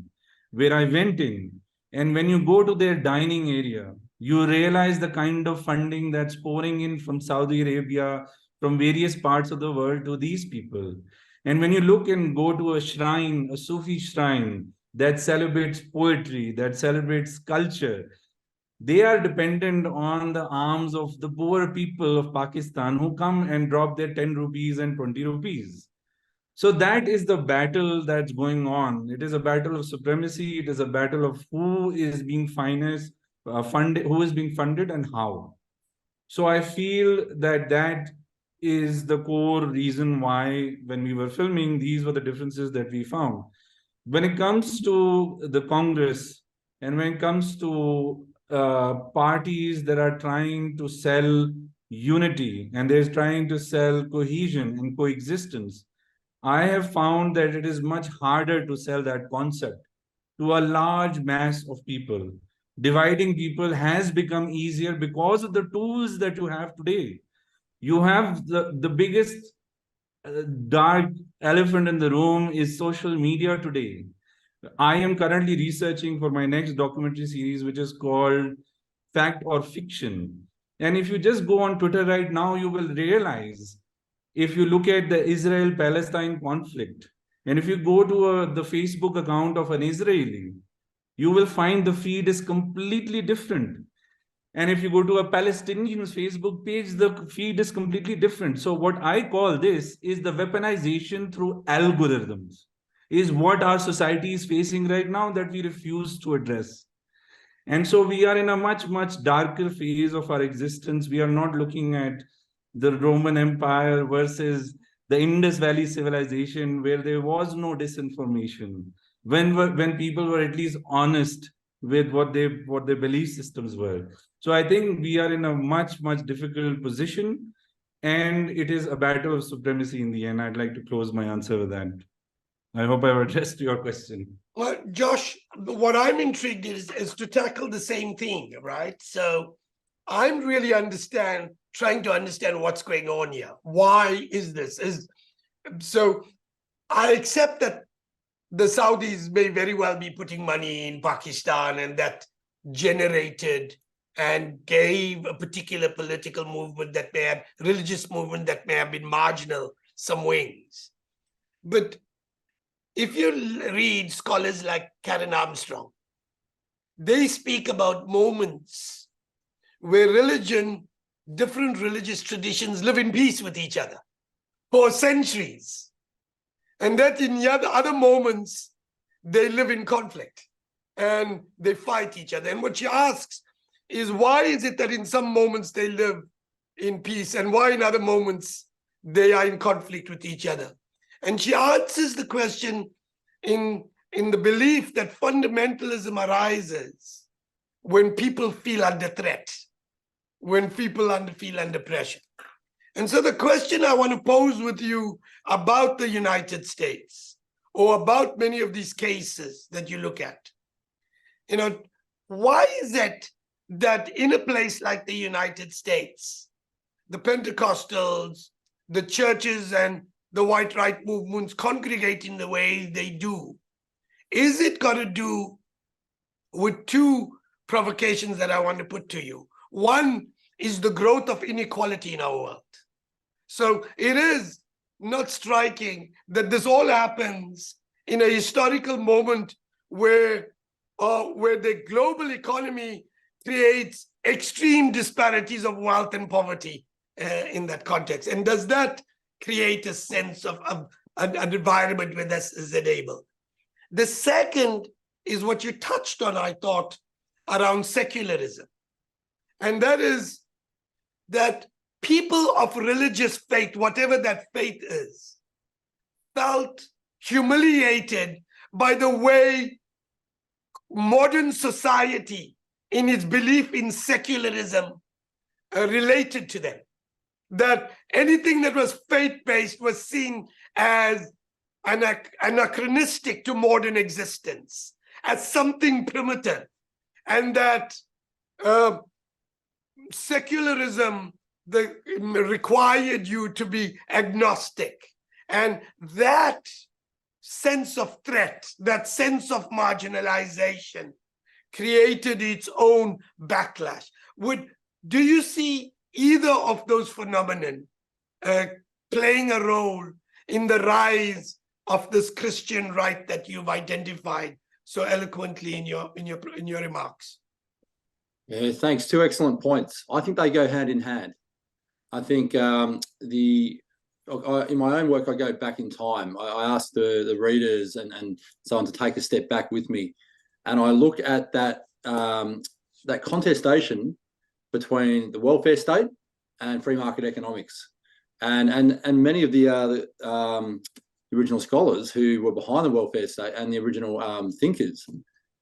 where I went in. And when you go to their dining area, you realize the kind of funding that's pouring in from Saudi Arabia, from various parts of the world to these people. And when you look and go to a shrine, a Sufi shrine that celebrates poetry, that celebrates culture, they are dependent on the arms of the poor people of Pakistan who come and drop their 10 rupees and 20 rupees. So that is the battle that's going on. It is a battle of supremacy. It is a battle of who is being funded, who is being funded, and how. So I feel that is the core reason why, when we were filming, these were the differences that we found. When it comes to the Congress, and when it comes to parties that are trying to sell unity and they're trying to sell cohesion and coexistence, I have found that it is much harder to sell that concept to a large mass of people. Dividing people has become easier because of the tools that you have today. You have the biggest dark elephant in the room is social media today. I am currently researching for my next documentary series, which is called Fact or Fiction. And if you just go on Twitter right now, you will realize, if you look at the Israel-Palestine conflict, and if you go to the Facebook account of an Israeli, you will find the feed is completely different. And if you go to a Palestinian's Facebook page, the feed is completely different. So what I call this is the weaponization through algorithms, is what our society is facing right now that we refuse to address. And so we are in a much, much darker phase of our existence. We are not looking at the Roman Empire versus the Indus Valley civilization, where there was no disinformation, when people were at least honest with what their belief systems were. So I think we are in a much, much difficult position. and it is a battle of supremacy in the end. I'd like to close my answer with that. I hope I've addressed your question. Well, Josh, what I'm intrigued is to tackle the same thing, right? So I'm really trying to understand what's going on here. Why is this? So I accept that the Saudis may very well be putting money in Pakistan, and that generated and gave a particular political movement that may have, religious movement that may have been marginal, some wings. But if you read scholars like Karen Armstrong, they speak about moments where different religious traditions live in peace with each other for centuries. And that in other moments, they live in conflict and they fight each other. And what she asks is, why is it that in some moments they live in peace and why in other moments they are in conflict with each other? And she answers the question in the belief that fundamentalism arises when people feel under threat, when people feel under pressure. And so the question I want to pose with you about the United States, or about many of these cases that you look at, why is it that in a place like the United States, the Pentecostals, the churches and the white right movements congregate in the way they do? Is it got to do with two provocations that I want to put to you? One is the growth of inequality in our world. So it is not striking that this all happens in a historical moment where the global economy creates extreme disparities of wealth and poverty in that context. And does that create a sense of an environment where this is enabled? The second is what you touched on, I thought, around secularism. And that is that people of religious faith, whatever that faith is, felt humiliated by the way modern society, in its belief in secularism, related to them. That anything that was faith-based was seen as anachronistic to modern existence, as something primitive, and that secularism required you to be agnostic. And that sense of threat, that sense of marginalization created its own backlash. Do you see either of those phenomenon playing a role in the rise of this Christian right that you've identified so eloquently in your remarks? Yeah, thanks. Two excellent points. I think they go hand in hand. I think in my own work, I go back in time. I ask the readers and so on to take a step back with me, and I look at that contestation between the welfare state and free market economics, and many of the original scholars who were behind the welfare state and the original thinkers.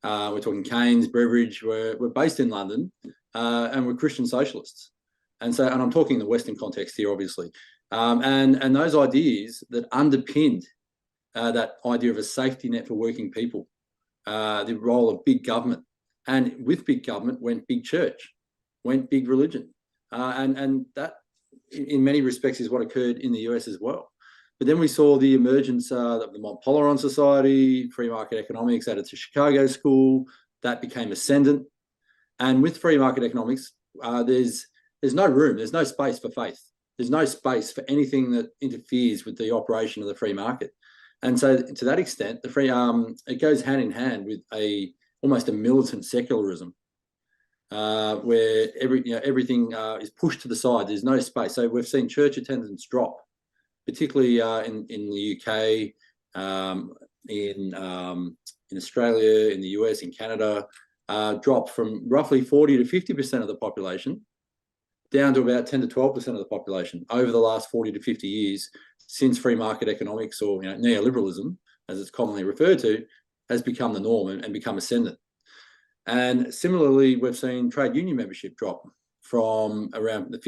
We're talking Keynes, Beveridge, were based in London and were Christian socialists. And I'm talking in the Western context here, obviously. And those ideas that underpinned that idea of a safety net for working people, the role of big government. And with big government went big church, went big religion. And that, in many respects, is what occurred in the US as well. But then we saw the emergence of the Mont Pelerin Society, free market economics added to Chicago School. That became ascendant. And with free market economics, there's no room, there's no space for faith. There's no space for anything that interferes with the operation of the free market. And so to that extent, it goes hand in hand with almost a militant secularism, where everything is pushed to the side. There's no space. So we've seen church attendance drop, particularly in the UK, in Australia, in the US, in Canada, drop from roughly 40 to 50% of the population down to about 10 to 12% of the population over the last 40 to 50 years since free market economics, or neoliberalism, as it's commonly referred to, has become the norm and become ascendant. And similarly, we've seen trade union membership drop from around the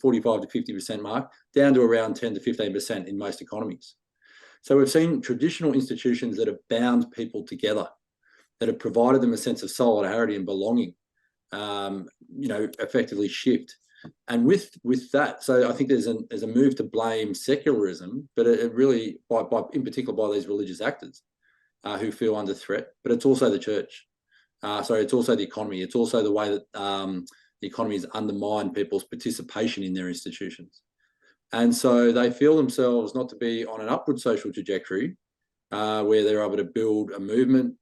45 to 50% mark down to around 10 to 15% in most economies. So we've seen traditional institutions that have bound people together, that have provided them a sense of solidarity and belonging, effectively shift. And with that, so I think there's a move to blame secularism, but it really, in particular by these religious actors who feel under threat. But it's also the church. It's also the economy. It's also the way that the economy has undermined people's participation in their institutions. And so they feel themselves not to be on an upward social trajectory where they're able to build a movement,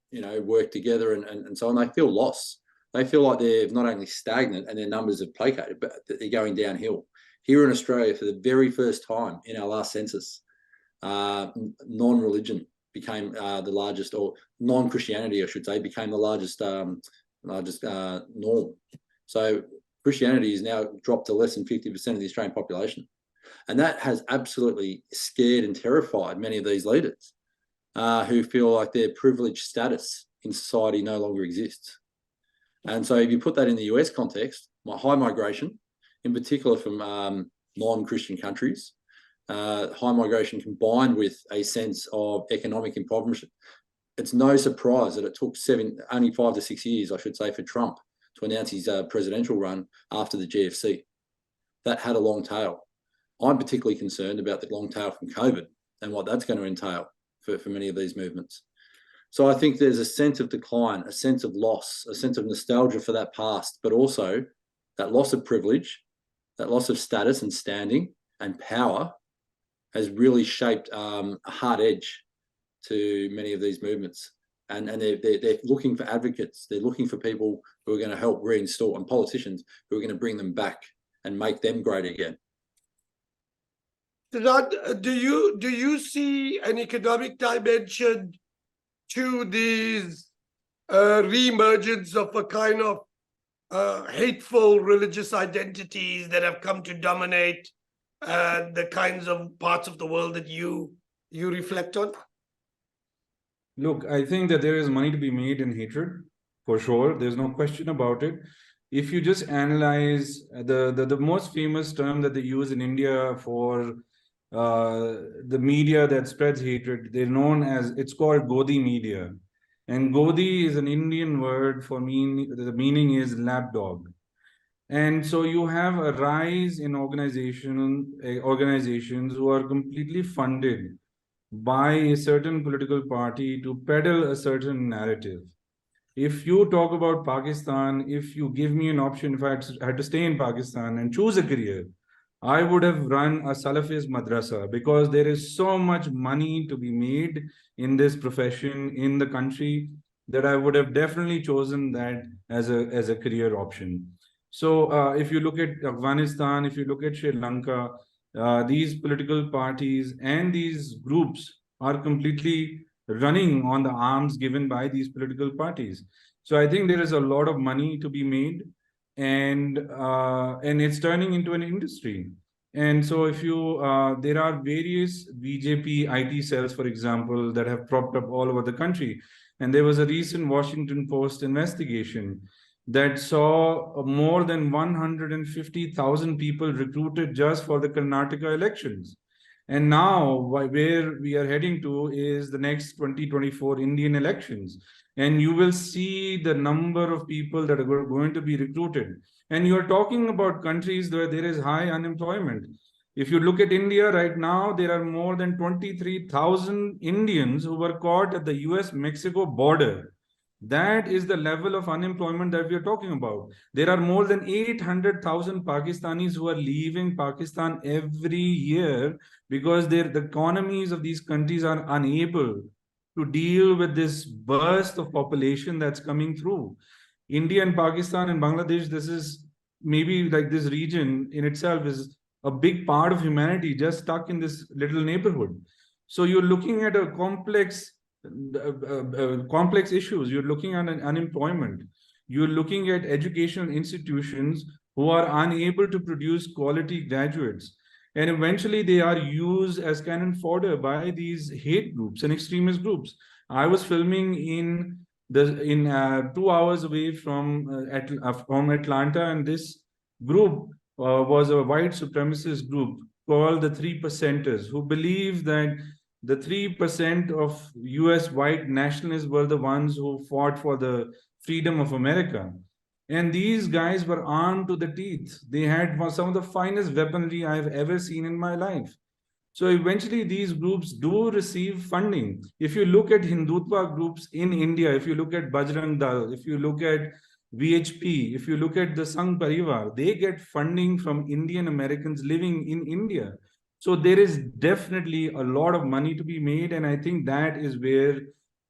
work together and so on. They feel lost. They feel like they're not only stagnant and their numbers have placated, but that they're going downhill. Here in Australia, for the very first time in our last census, non-religion became the largest, or non-Christianity, I should say, became the largest norm. So Christianity is now dropped to less than 50% of the Australian population. And that has absolutely scared and terrified many of these leaders who feel like their privileged status in society no longer exists. And so if you put that in the US context, high migration, in particular from non-Christian countries, high migration combined with a sense of economic impoverishment, it's no surprise that it took only 5 to 6 years, I should say, for Trump to announce his presidential run after the GFC. That had a long tail. I'm particularly concerned about the long tail from COVID and what that's going to entail for many of these movements. So I think there's a sense of decline, a sense of loss, a sense of nostalgia for that past, but also that loss of privilege, that loss of status and standing and power has really shaped a hard edge to many of these movements. And they're looking for advocates. They're looking for people who are going to help reinstall, and politicians who are going to bring them back and make them great again. Shehzad, do you see an economic dimension to these re-emergence of a kind of hateful religious identities that have come to dominate the kinds of parts of the world that you reflect on? Look, I think that there is money to be made in hatred, for sure. There's no question about it. If you just analyze the most famous term that they use in India for the media that spreads hatred, they're known as, it's called Godi media. And Godi is an Indian word for the meaning is lapdog. And so you have a rise in organizations who are completely funded by a certain political party to peddle a certain narrative. If you talk about Pakistan, if you give me an option, if I had to stay in Pakistan and choose a career, I would have run a Salafist madrasa, because there is so much money to be made in this profession in the country that I would have definitely chosen that as a career option. So if you look at Afghanistan, if you look at Sri Lanka, these political parties and these groups are completely running on the arms given by these political parties. So I think there is a lot of money to be made, and it's turning into an industry. And so if you, there are various BJP IT cells, for example, that have propped up all over the country. And there was a recent Washington Post investigation that saw more than 150,000 people recruited just for the Karnataka elections. And now where we are heading to is the next 2024 Indian elections. And you will see the number of people that are going to be recruited. And you're talking about countries where there is high unemployment. If you look at India right now, there are more than 23,000 Indians who were caught at the US-Mexico border. That is the level of unemployment that we are talking about. There are more than 800,000 Pakistanis who are leaving Pakistan every year because the economies of these countries are unable to deal with this burst of population that's coming through. India and Pakistan and Bangladesh, this is maybe like this region in itself is a big part of humanity just stuck in this little neighborhood. So you're looking at a complex issues. You're looking at unemployment. You're looking at educational institutions who are unable to produce quality graduates. And eventually they are used as cannon fodder by these hate groups and extremist groups. I was filming in 2 hours away from Atlanta, and this group was a white supremacist group called the 3%ers, who believed that the 3% of US white nationalists were the ones who fought for the freedom of America. And these guys were armed to the teeth. They had some of the finest weaponry I've ever seen in my life. So eventually these groups do receive funding. If you look at Hindutva groups in India, if you look at Bajrang Dal, if you look at VHP, if you look at the Sangh Parivar, they get funding from Indian Americans living in India. So there is definitely a lot of money to be made. And I think that is where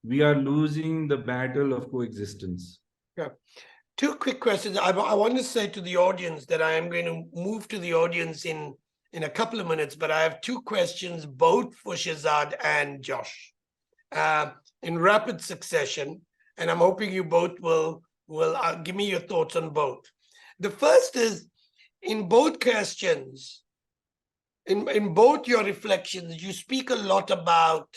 we are losing the battle of coexistence. Yeah. Two quick questions. I want to say to the audience that I am going to move to the audience in a couple of minutes, but I have two questions, both for Shehzad and Josh, in rapid succession, and I'm hoping you both will give me your thoughts on both. The first is, in both questions, in both your reflections, you speak a lot about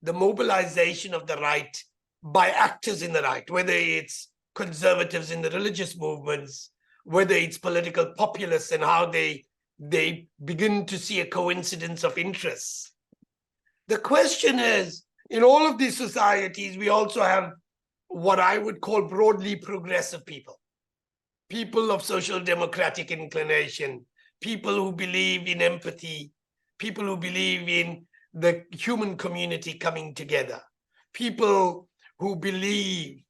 the mobilization of the right by actors in the right, whether it's conservatives in the religious movements, whether it's political populists and how they begin to see a coincidence of interests. The question is, in all of these societies, we also have what I would call broadly progressive people, people of social democratic inclination, people who believe in empathy, people who believe in the human community coming together, people who believe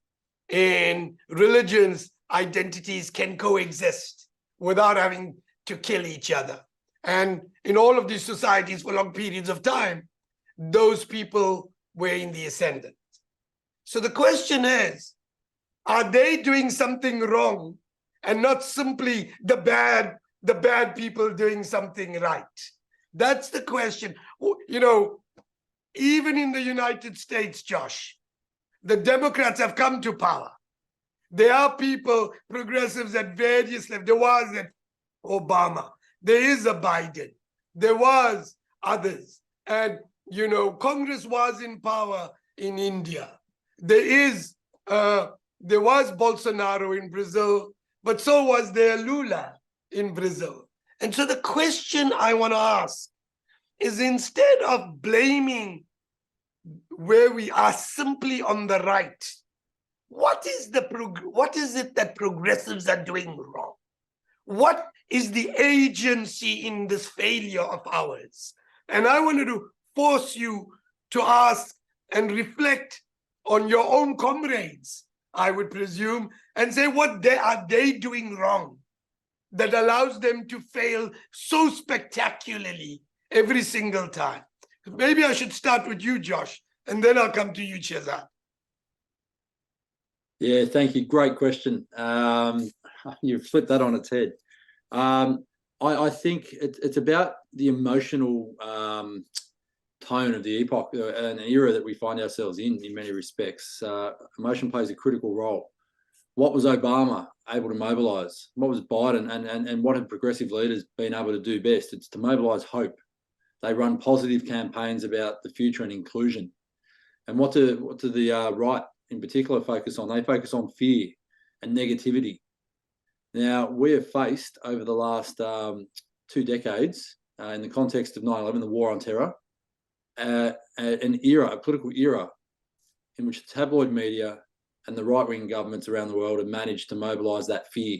in religions, identities can coexist without having to kill each other. And in all of these societies for long periods of time, those people were in the ascendant. So the question is, are they doing something wrong and not simply the bad people doing something right? That's the question. You know, even in the United States, Josh, the Democrats have come to power. There are people, progressives at various levels. There was at Obama. There is a Biden. There was others. And, you know, Congress was in power in India. There was Bolsonaro in Brazil, but so was there Lula in Brazil. And so the question I want to ask is, instead of blaming where we are simply on the right, what is it that progressives are doing wrong? What is the agency in this failure of ours? And I wanted to force you to ask and reflect on your own comrades, I would presume, and say, what are they doing wrong that allows them to fail so spectacularly every single time? Maybe I should start with you, Josh, and then I'll come to you, Shehzad. Yeah, thank you. Great question. You flipped that on its head. I think it's about the emotional tone of the epoch and era that we find ourselves in many respects. Emotion plays a critical role. What was Obama able to mobilize? What was Biden and what have progressive leaders been able to do best? It's to mobilize hope. They run positive campaigns about the future and inclusion. And what do the right in particular focus on? They focus on fear and negativity. Now, we have faced over the last 2 decades, in the context of 9/11, the war on terror, a political era in which the tabloid media and the right-wing governments around the world have managed to mobilise that fear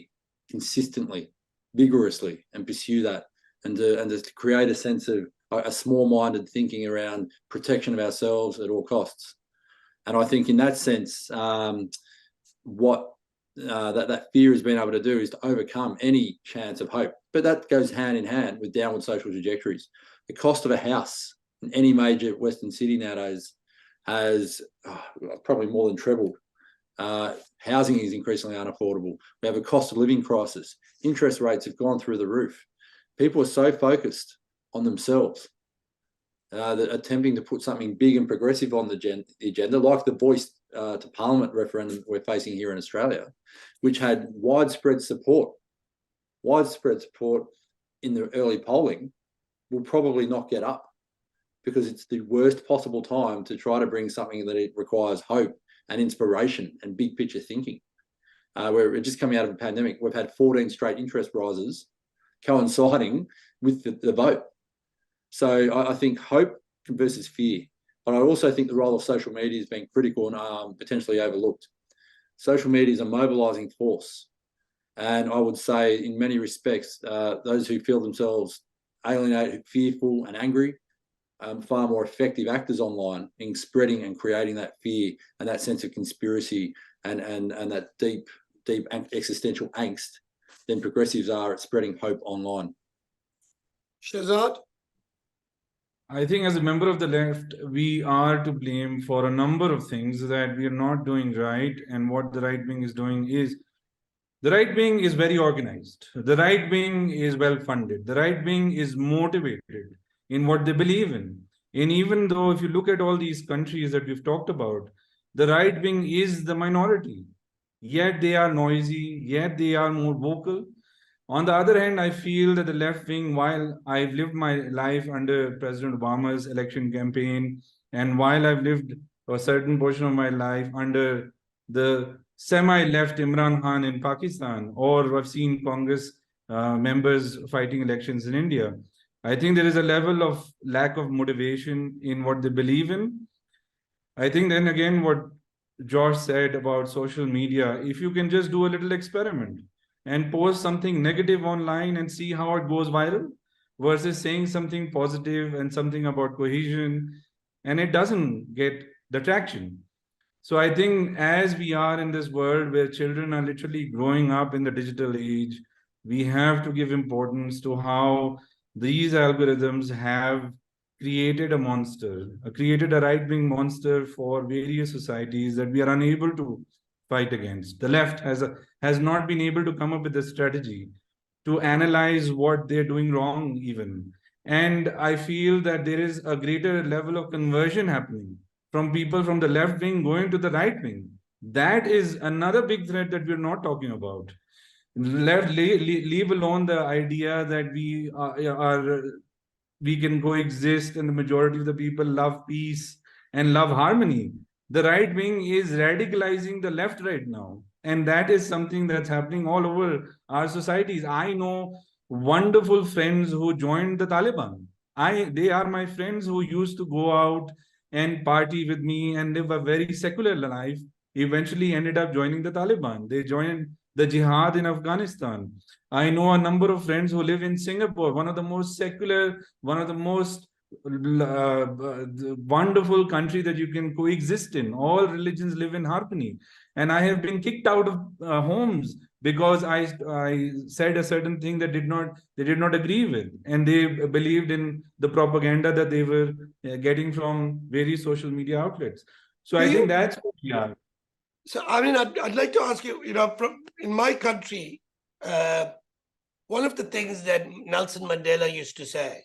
consistently, vigorously, and pursue that, and to create a sense of a small-minded thinking around protection of ourselves at all costs. And I think in that sense, what that fear has been able to do is to overcome any chance of hope. But that goes hand in hand with downward social trajectories. The cost of a house in any major Western city nowadays has probably more than trebled. Housing is increasingly unaffordable. We have a cost of living crisis. Interest rates have gone through the roof. People are so focused on themselves that attempting to put something big and progressive on the agenda, like the Voice to Parliament referendum we're facing here in Australia, which had widespread support in the early polling, will probably not get up, because it's the worst possible time to try to bring something that it requires hope and inspiration and big picture thinking. we're just coming out of a pandemic. We've had 14 straight interest rises coinciding with the vote. So I think hope versus fear. But I also think the role of social media has been critical and potentially overlooked. Social media is a mobilising force. And I would say in many respects, those who feel themselves alienated, fearful and angry, far more effective actors online in spreading and creating that fear and that sense of conspiracy and that deep existential angst than progressives are at spreading hope online. Shehzad? I think as a member of the left, we are to blame for a number of things that we are not doing right. And what the right wing is doing is, the right wing is very organized. The right wing is well funded. The right wing is motivated in what they believe in. And even though if you look at all these countries that we've talked about, the right wing is the minority. Yet they are noisy, yet they are more vocal. On the other hand, I feel that the left wing, while I've lived my life under President Obama's election campaign, and while I've lived a certain portion of my life under the semi-left Imran Khan in Pakistan, or I've seen Congress members fighting elections in India, I think there is a level of lack of motivation in what they believe in. I think then again, what Josh said about social media, if you can just do a little experiment and post something negative online and see how it goes viral versus saying something positive and something about cohesion, and it doesn't get the traction. So I think as we are in this world where children are literally growing up in the digital age, we have to give importance to how these algorithms have created a monster, created a right-wing monster for various societies that we are unable to fight against. The left has not been able to come up with a strategy to analyze what they're doing wrong even. And I feel that there is a greater level of conversion happening from people from the left wing going to the right wing. That is another big threat that we're not talking about. Leave alone the idea that we can coexist and the majority of the people love peace and love harmony. The right wing is radicalizing the left right now. And that is something that's happening all over our societies. I know wonderful friends who joined the Taliban. They are my friends who used to go out and party with me and live a very secular life, eventually ended up joining the Taliban. They joined the jihad in Afghanistan. I know a number of friends who live in Singapore, one of the most secular, one of the most wonderful country that you can coexist in. All religions live in harmony. And I have been kicked out of homes because I said a certain thing that they did not agree with, and they believed in the propaganda that they were getting from various social media outlets. So I think that's what we are. So I mean, I'd like to ask you, in my country, one of the things that Nelson Mandela used to say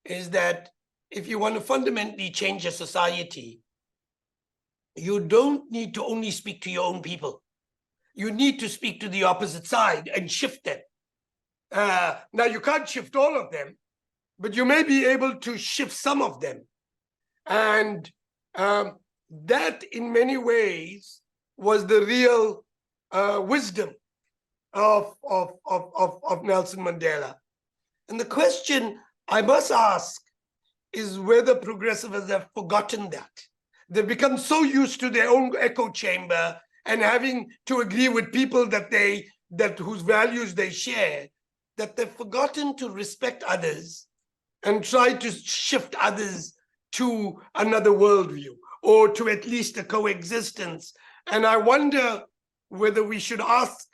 is that if you want to fundamentally change a society, you don't need to only speak to your own people. You need to speak to the opposite side and shift them. Now, you can't shift all of them, but you may be able to shift some of them. And that, in many ways, was the real wisdom of Nelson Mandela. And the question I must ask is whether progressives have forgotten that. They've become so used to their own echo chamber and having to agree with people whose values they share, that they've forgotten to respect others and try to shift others to another worldview or to at least a coexistence. And I wonder whether we should ask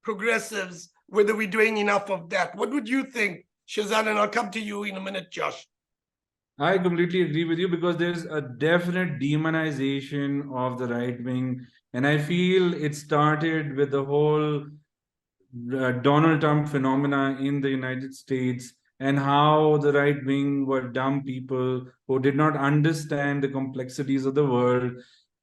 progressives whether we're doing enough of that. What would you think, Shehzad? And I'll come to you in a minute, Josh. I completely agree with you because there's a definite demonization of the right wing. And I feel it started with the whole Donald Trump phenomena in the United States and how the right wing were dumb people who did not understand the complexities of the world.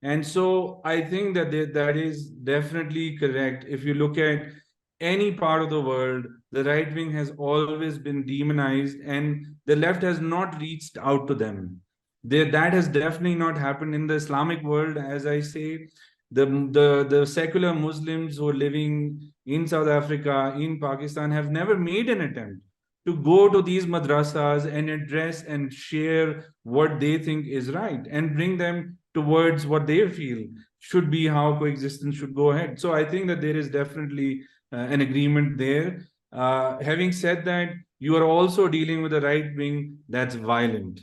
And so I think that that is definitely correct. If you look at any part of the world, the right wing has always been demonized and the left has not reached out to them. That has definitely not happened in the Islamic world, as I say. The secular Muslims who are living in South Africa, in Pakistan, have never made an attempt to go to these madrasas and address and share what they think is right and bring them towards what they feel should be how coexistence should go ahead. So I think that there is definitely an agreement there. Having said that, you are also dealing with a right wing that's violent.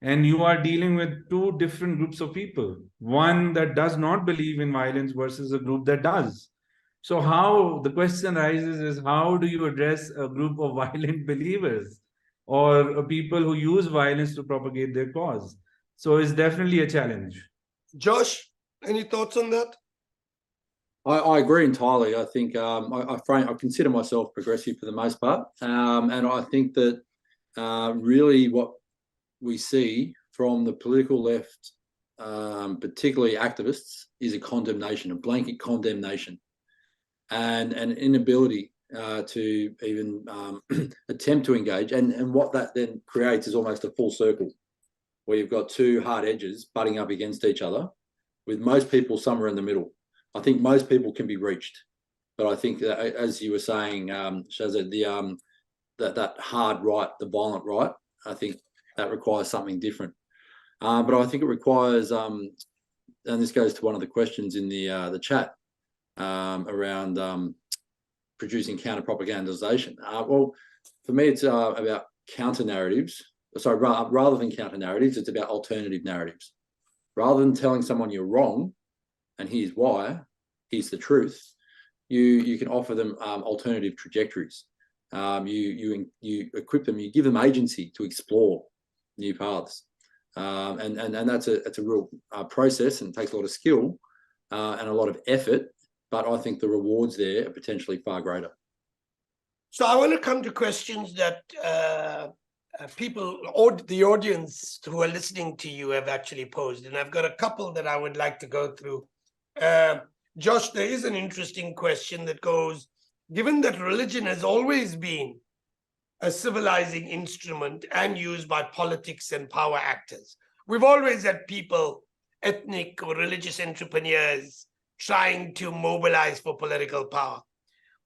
And you are dealing with two different groups of people, one that does not believe in violence versus a group that does. So how the question arises is, how do you address a group of violent believers or people who use violence to propagate their cause? So it's definitely a challenge. Josh, any thoughts on that? I agree entirely. I think I consider myself progressive for the most part, and I think that really what we see from the political left, particularly activists, is a condemnation, a blanket condemnation, and an inability to even attempt to engage. And what that then creates is almost a full circle, where you've got two hard edges butting up against each other, with most people somewhere in the middle. I think most people can be reached, but I think that, as you were saying, Shehzad, that hard right, the violent right, I think that requires something different. But I think it requires, and this goes to one of the questions in the chat around producing counter-propagandization. Well, for me, it's about counter-narratives. Sorry, rather than counter-narratives, it's about alternative narratives. Rather than telling someone you're wrong, and here's why, here's the truth, you can offer them alternative trajectories. You equip them, you give them agency to explore new paths, and that's a real process, and takes a lot of skill and a lot of effort. But I think the rewards there are potentially far greater. So I want to come to questions that people, or the audience who are listening to you, have actually posed, and I've got a couple that I would like to go through. Josh, there is an interesting question that goes, given that religion has always been a civilizing instrument and used by politics and power actors, we've always had people, ethnic or religious entrepreneurs, trying to mobilize for political power.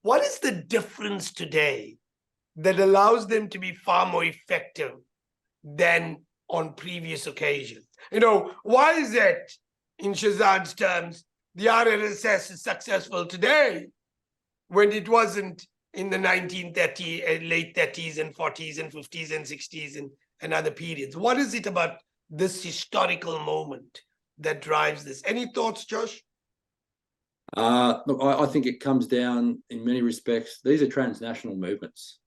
What is the difference today that allows them to be far more effective than on previous occasions? You know, why is it, in Shehzad's terms, the RSS is successful today when it wasn't in the 1930s, late 30s and 40s and 50s and 60s and other periods? What is it about this historical moment that drives this? Any thoughts, Josh? Look, I think it comes down, in many respects, these are transnational movements.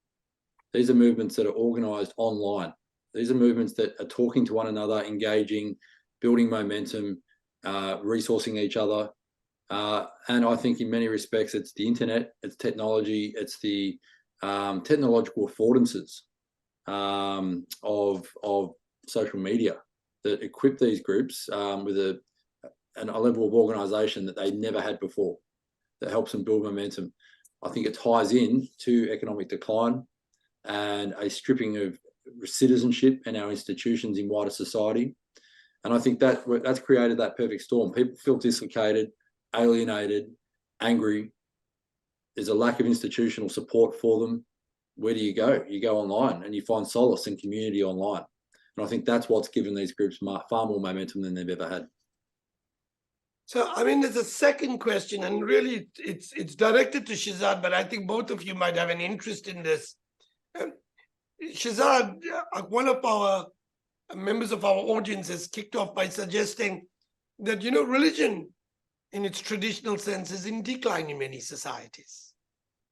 These are movements that are organised online. These are movements that are talking to one another, engaging, building momentum, resourcing each other. And I think in many respects, it's the internet, it's technology, it's the technological affordances of social media that equip these groups with a level of organisation that they never had before, that helps them build momentum. I think it ties in to economic decline and a stripping of citizenship and our institutions in wider society. And I think that's created that perfect storm. People feel dislocated, alienated, angry. There's a lack of institutional support for them. Where do you go? You go online and you find solace and community online. And I think that's what's given these groups far more momentum than they've ever had. So, I mean, there's a second question, and really it's directed to Shehzad, but I think both of you might have an interest in this. Shehzad, one of our members of our audience has kicked off by suggesting that, you know, religion in its traditional sense is in decline in many societies.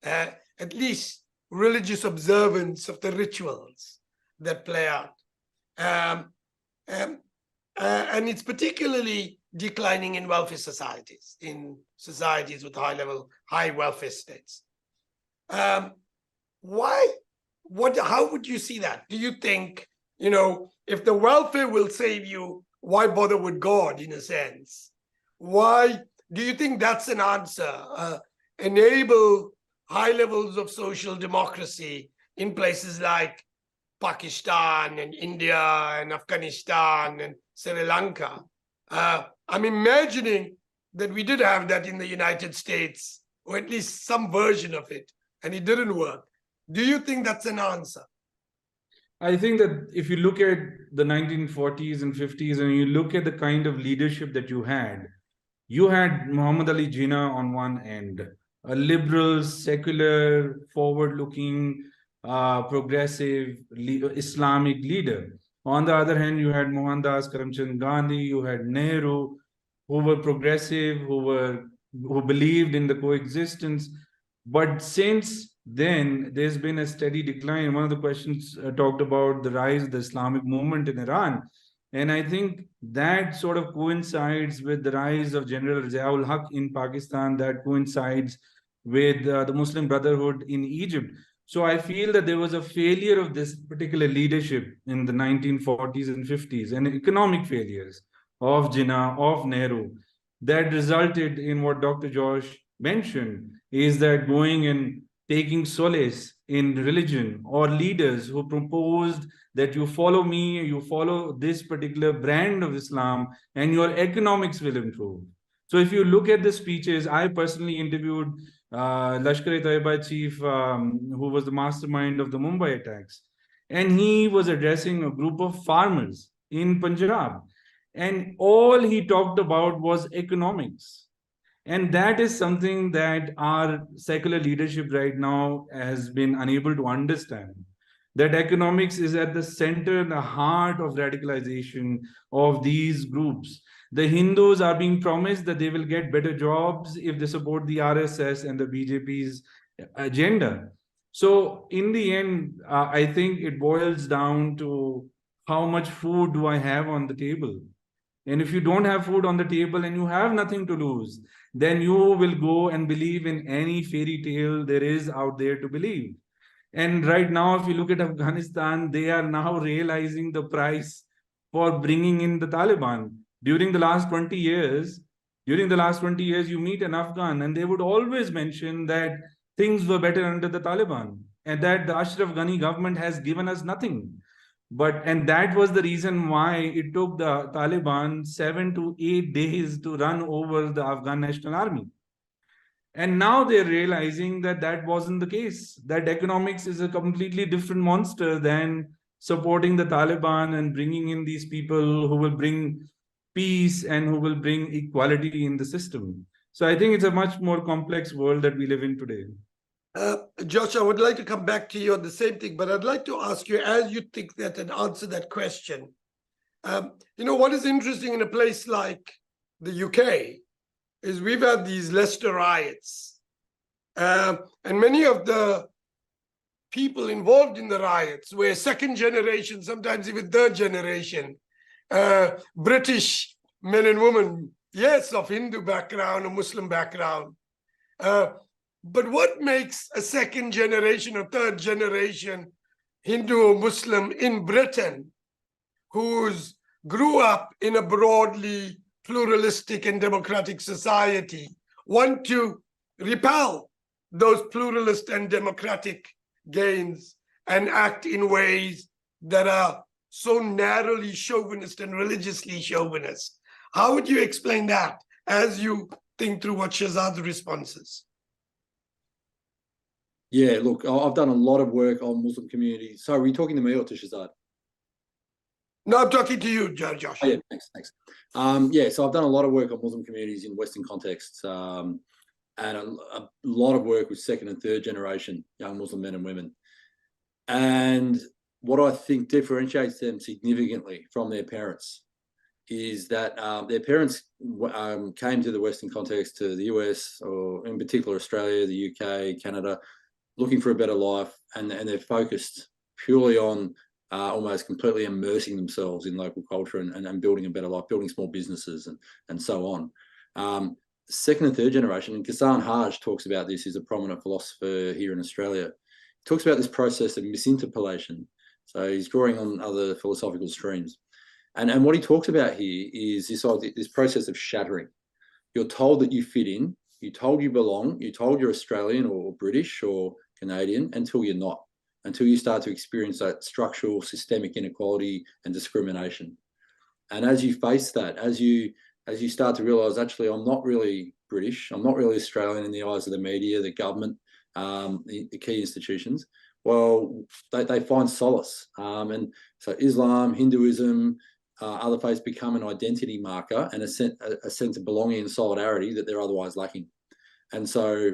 At least religious observance of the rituals that play out. And it's particularly declining in wealthy societies, in societies with high welfare states. How would you see that? Do you think, you know, if the welfare will save you, why bother with God, in a sense? Why do you think that's an answer? Enable high levels of social democracy in places like Pakistan and India and Afghanistan and Sri Lanka. I'm imagining that we did have that in the United States, or at least some version of it, and it didn't work. Do you think that's an answer? I think that if you look at the 1940s and 50s and you look at the kind of leadership that you had Muhammad Ali Jinnah on one end, a liberal, secular, forward-looking, progressive Islamic leader. On the other hand, you had Mohandas Karamchand Gandhi, you had Nehru, who were progressive, who believed in the coexistence. But since then, there's been a steady decline. One of the questions talked about the rise of the Islamic movement in Iran. And I think that sort of coincides with the rise of General Ziaul Haq in Pakistan, that coincides with the Muslim Brotherhood in Egypt. So I feel that there was a failure of this particular leadership in the 1940s and 50s, and economic failures of Jinnah, of Nehru, that resulted in what Dr. Josh mentioned, is that going and taking solace in religion, or leaders who proposed that you follow me, you follow this particular brand of Islam, and your economics will improve. So if you look at the speeches, I personally interviewed Lashkar-e-Taiba chief, who was the mastermind of the Mumbai attacks. And he was addressing a group of farmers in Punjab. And all he talked about was economics. And that is something that our secular leadership right now has been unable to understand. That economics is at the center, the heart of radicalization of these groups. The Hindus are being promised that they will get better jobs if they support the RSS and the BJP's agenda. So in the end, I think it boils down to how much food do I have on the table? And if you don't have food on the table and you have nothing to lose, then you will go and believe in any fairy tale there is out there to believe. And right now, if you look at Afghanistan, they are now realizing the price for bringing in the Taliban. During the last 20 years, you meet an Afghan and they would always mention that things were better under the Taliban and that the Ashraf Ghani government has given us nothing. And that was the reason why it took the Taliban 7 to 8 days to run over the Afghan National Army. And now they're realizing that that wasn't the case, that economics is a completely different monster than supporting the Taliban and bringing in these people who will bring peace and who will bring equality in the system. So I think it's a much more complex world that we live in today. Josh, I would like to come back to you on the same thing, but I'd like to ask you, as you think that and answer that question, what is interesting in a place like the UK is we've had these Leicester riots. And many of the people involved in the riots were second generation, sometimes even third generation, British men and women, yes, of Hindu background or Muslim background. But what makes a second generation or third generation Hindu or Muslim in Britain who's grew up in a broadly pluralistic and democratic society want to repel those pluralist and democratic gains and act in ways that are so narrowly chauvinist and religiously chauvinist? How would you explain that as you think through what Shehzad's response is? Yeah, look, I've done a lot of work on Muslim communities. So are you talking to me or to Shehzad? No, I'm talking to you, Josh. Oh, yeah, thanks. Yeah, so I've done a lot of work on Muslim communities in Western contexts, and a lot of work with second and third generation young Muslim men and women. And what I think differentiates them significantly from their parents is that their parents came to the Western context, to the US, or in particular Australia, the UK, Canada, looking for a better life, and they're focused purely on almost completely immersing themselves in local culture and building a better life, building small businesses and so on. Second and third generation, and Ghassan Haj talks about this, he's a prominent philosopher here in Australia. He talks about this process of misinterpolation. So he's drawing on other philosophical streams. And what he talks about here is this process of shattering. You're told that you fit in, you're told you belong, you're told you're Australian or British or Canadian until you're not, until you start to experience that structural systemic inequality and discrimination. And as you face that, as you as you start to realise, actually, I'm not really British, I'm not really Australian in the eyes of the media, the government, the key institutions, well, they find solace. And so Islam, Hinduism, other faiths become an identity marker and a sense of belonging and solidarity that they're otherwise lacking. And so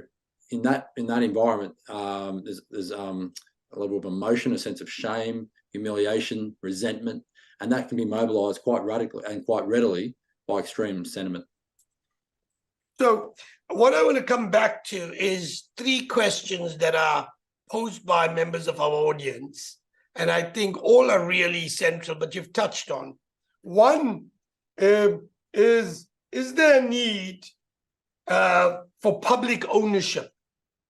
in that environment, there's a level of emotion, a sense of shame, humiliation, resentment, and that can be mobilised quite radically and quite readily by extreme sentiment. So what I want to come back to is 3 questions that are posed by members of our audience. And I think all are really central, but you've touched on. One is there a need for public ownership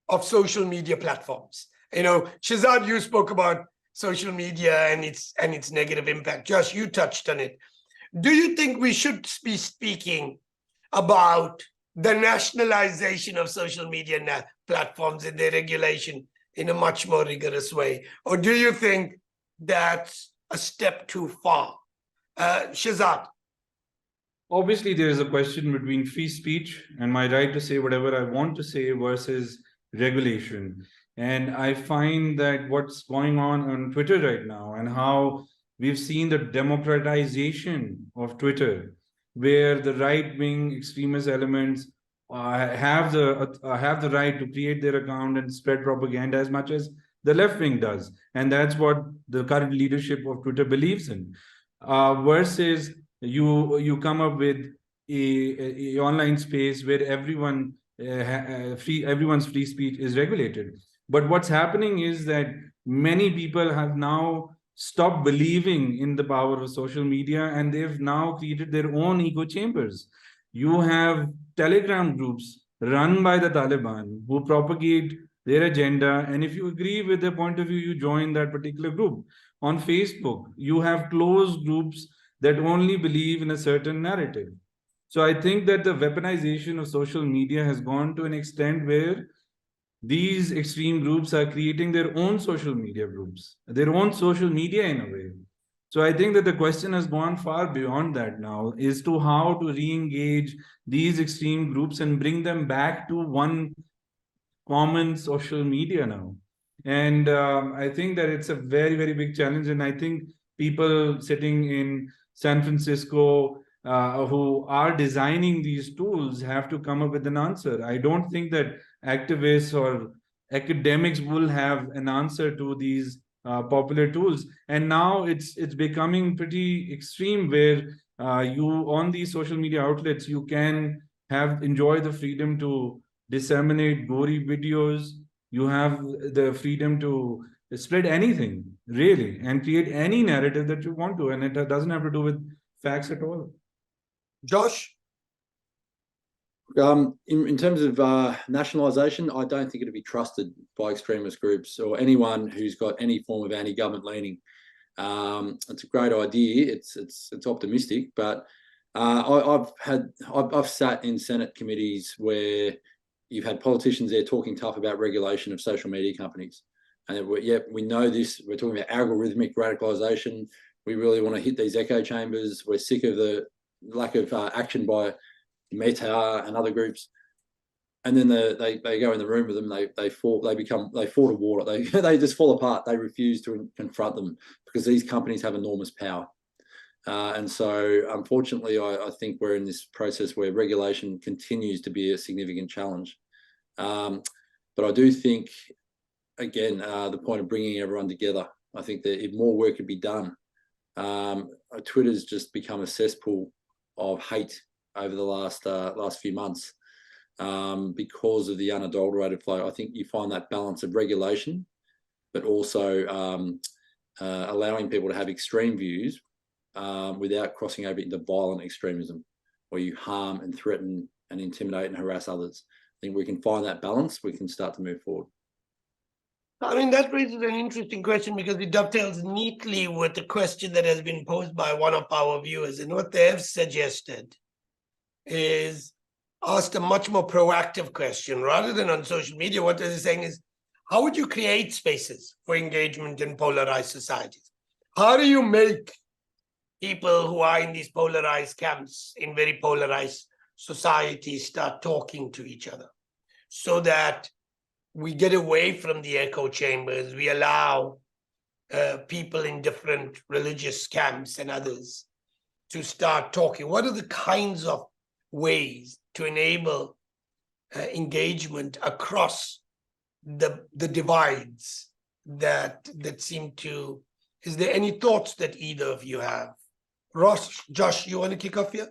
of social media platforms? You know, Shehzad, you spoke about social media and its negative impact. Josh, you touched on it. Do you think we should be speaking about the nationalization of social media platforms and their regulation in a much more rigorous way? Or do you think that's a step too far? Shehzad. Obviously, there is a question between free speech and my right to say whatever I want to say versus regulation. And I find that what's going on Twitter right now and how we've seen the democratization of Twitter, where the right-wing extremist elements have the right to create their account and spread propaganda as much as the left wing does, and that's what the current leadership of Twitter believes in. Versus you come up with a online space where everyone's free speech is regulated. But what's happening is that many people have now stopped believing in the power of social media, and they've now created their own echo chambers. You have Telegram groups run by the Taliban who propagate their agenda, and if you agree with their point of view, you join that particular group. On Facebook, you have closed groups that only believe in a certain narrative. So I think that the weaponization of social media has gone to an extent where these extreme groups are creating their own social media groups, their own social media in a way. So I think that the question has gone far beyond that now, is to how to re-engage these extreme groups and bring them back to one common social media now. And I think that it's a very, very big challenge. And I think people sitting in San Francisco who are designing these tools have to come up with an answer. I don't think that activists or academics will have an answer to these popular tools. And now it's becoming pretty extreme where you on these social media outlets, you can enjoy the freedom to disseminate gory videos. You have the freedom to spread anything, really, and create any narrative that you want to. And it doesn't have to do with facts at all. Josh? In terms of nationalisation, I don't think it'll be trusted by extremist groups or anyone who's got any form of anti-government leaning. It's a great idea. It's optimistic, but I've sat in Senate committees where you've had politicians there talking tough about regulation of social media companies, and we know this. We're talking about algorithmic radicalisation. We really want to hit these echo chambers. We're sick of the lack of action by Meta and other groups, and then they go in the room with them. They fall to water. They just fall apart. They refuse to confront them because these companies have enormous power. And so, unfortunately, I think we're in this process where regulation continues to be a significant challenge. But I do think, again, the point of bringing everyone together. I think that if more work could be done, Twitter's just become a cesspool of hate over the last few months because of the unadulterated flow. I think you find that balance of regulation, but also allowing people to have extreme views without crossing over into violent extremism, where you harm and threaten and intimidate and harass others. I think we can find that balance. We can start to move forward. I mean, that raises an interesting question because it dovetails neatly with the question that has been posed by one of our viewers. And what they have suggested is asked a much more proactive question rather than on social media. What they're saying is, how would you create spaces for engagement in polarized societies? How do you make people who are in these polarized camps, in very polarized societies, start talking to each other so that we get away from the echo chambers. We allow people in different religious camps and others to start talking. What are the kinds of ways to enable engagement across the divides that seem to? Is there any thoughts that either of you have? Ross, Josh, you want to kick off here?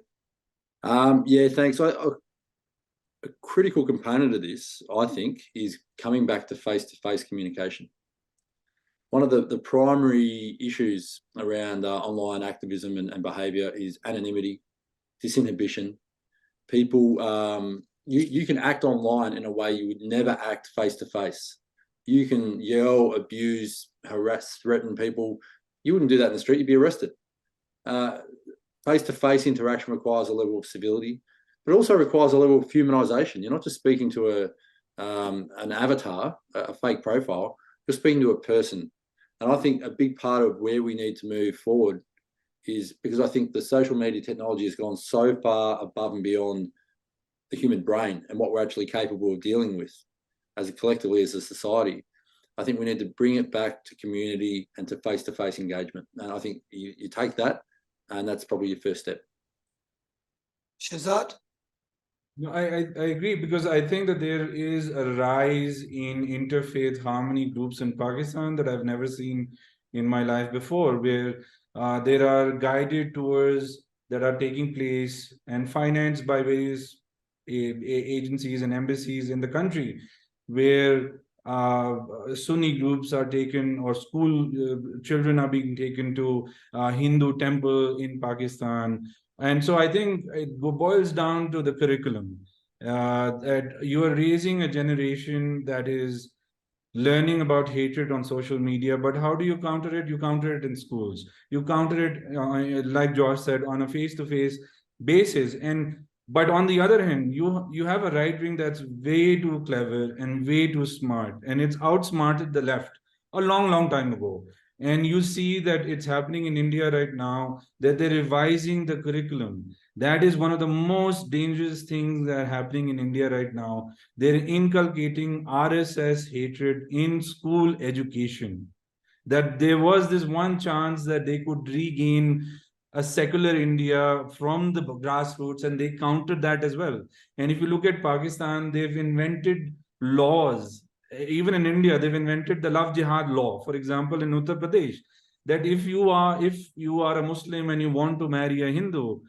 Yeah, thanks. A critical component of this, I think, is coming back to face-to-face communication. One of the primary issues around online activism and behaviour is anonymity, disinhibition. People, you can act online in a way you would never act face-to-face. You can yell, abuse, harass, threaten people. You wouldn't do that in the street, you'd be arrested. Face-to-face interaction requires a level of civility, but also requires a level of humanisation. You're not just speaking to an avatar, a fake profile, you're speaking to a person. And I think a big part of where we need to move forward is because I think the social media technology has gone so far above and beyond the human brain and what we're actually capable of dealing with as collectively as a society. I think we need to bring it back to community and to face-to-face engagement. And I think you take that, and that's probably your first step. Shehzad? No, I agree, because I think that there is a rise in interfaith harmony groups in Pakistan that I've never seen in my life before, where there are guided tours that are taking place and financed by various agencies and embassies in the country, where Sunni groups are taken, or school children are being taken to Hindu temple in Pakistan. And so I think it boils down to the curriculum, that you are raising a generation that is learning about hatred on social media. But how do you counter it? You counter it in schools. You counter it, like Josh said, on a face-to-face basis. But on the other hand, you have a right wing that's way too clever and way too smart, and it's outsmarted the left a long, long time ago. And you see that it's happening in India right now, that they're revising the curriculum. That is one of the most dangerous things that are happening in India right now. They're inculcating RSS hatred in school education. That there was this one chance that they could regain a secular India from the grassroots, and they countered that as well. And if you look at Pakistan, they've invented laws. Even in India, they've invented the love jihad law, for example, in Uttar Pradesh, that if you are a Muslim and you want to marry a Hindu,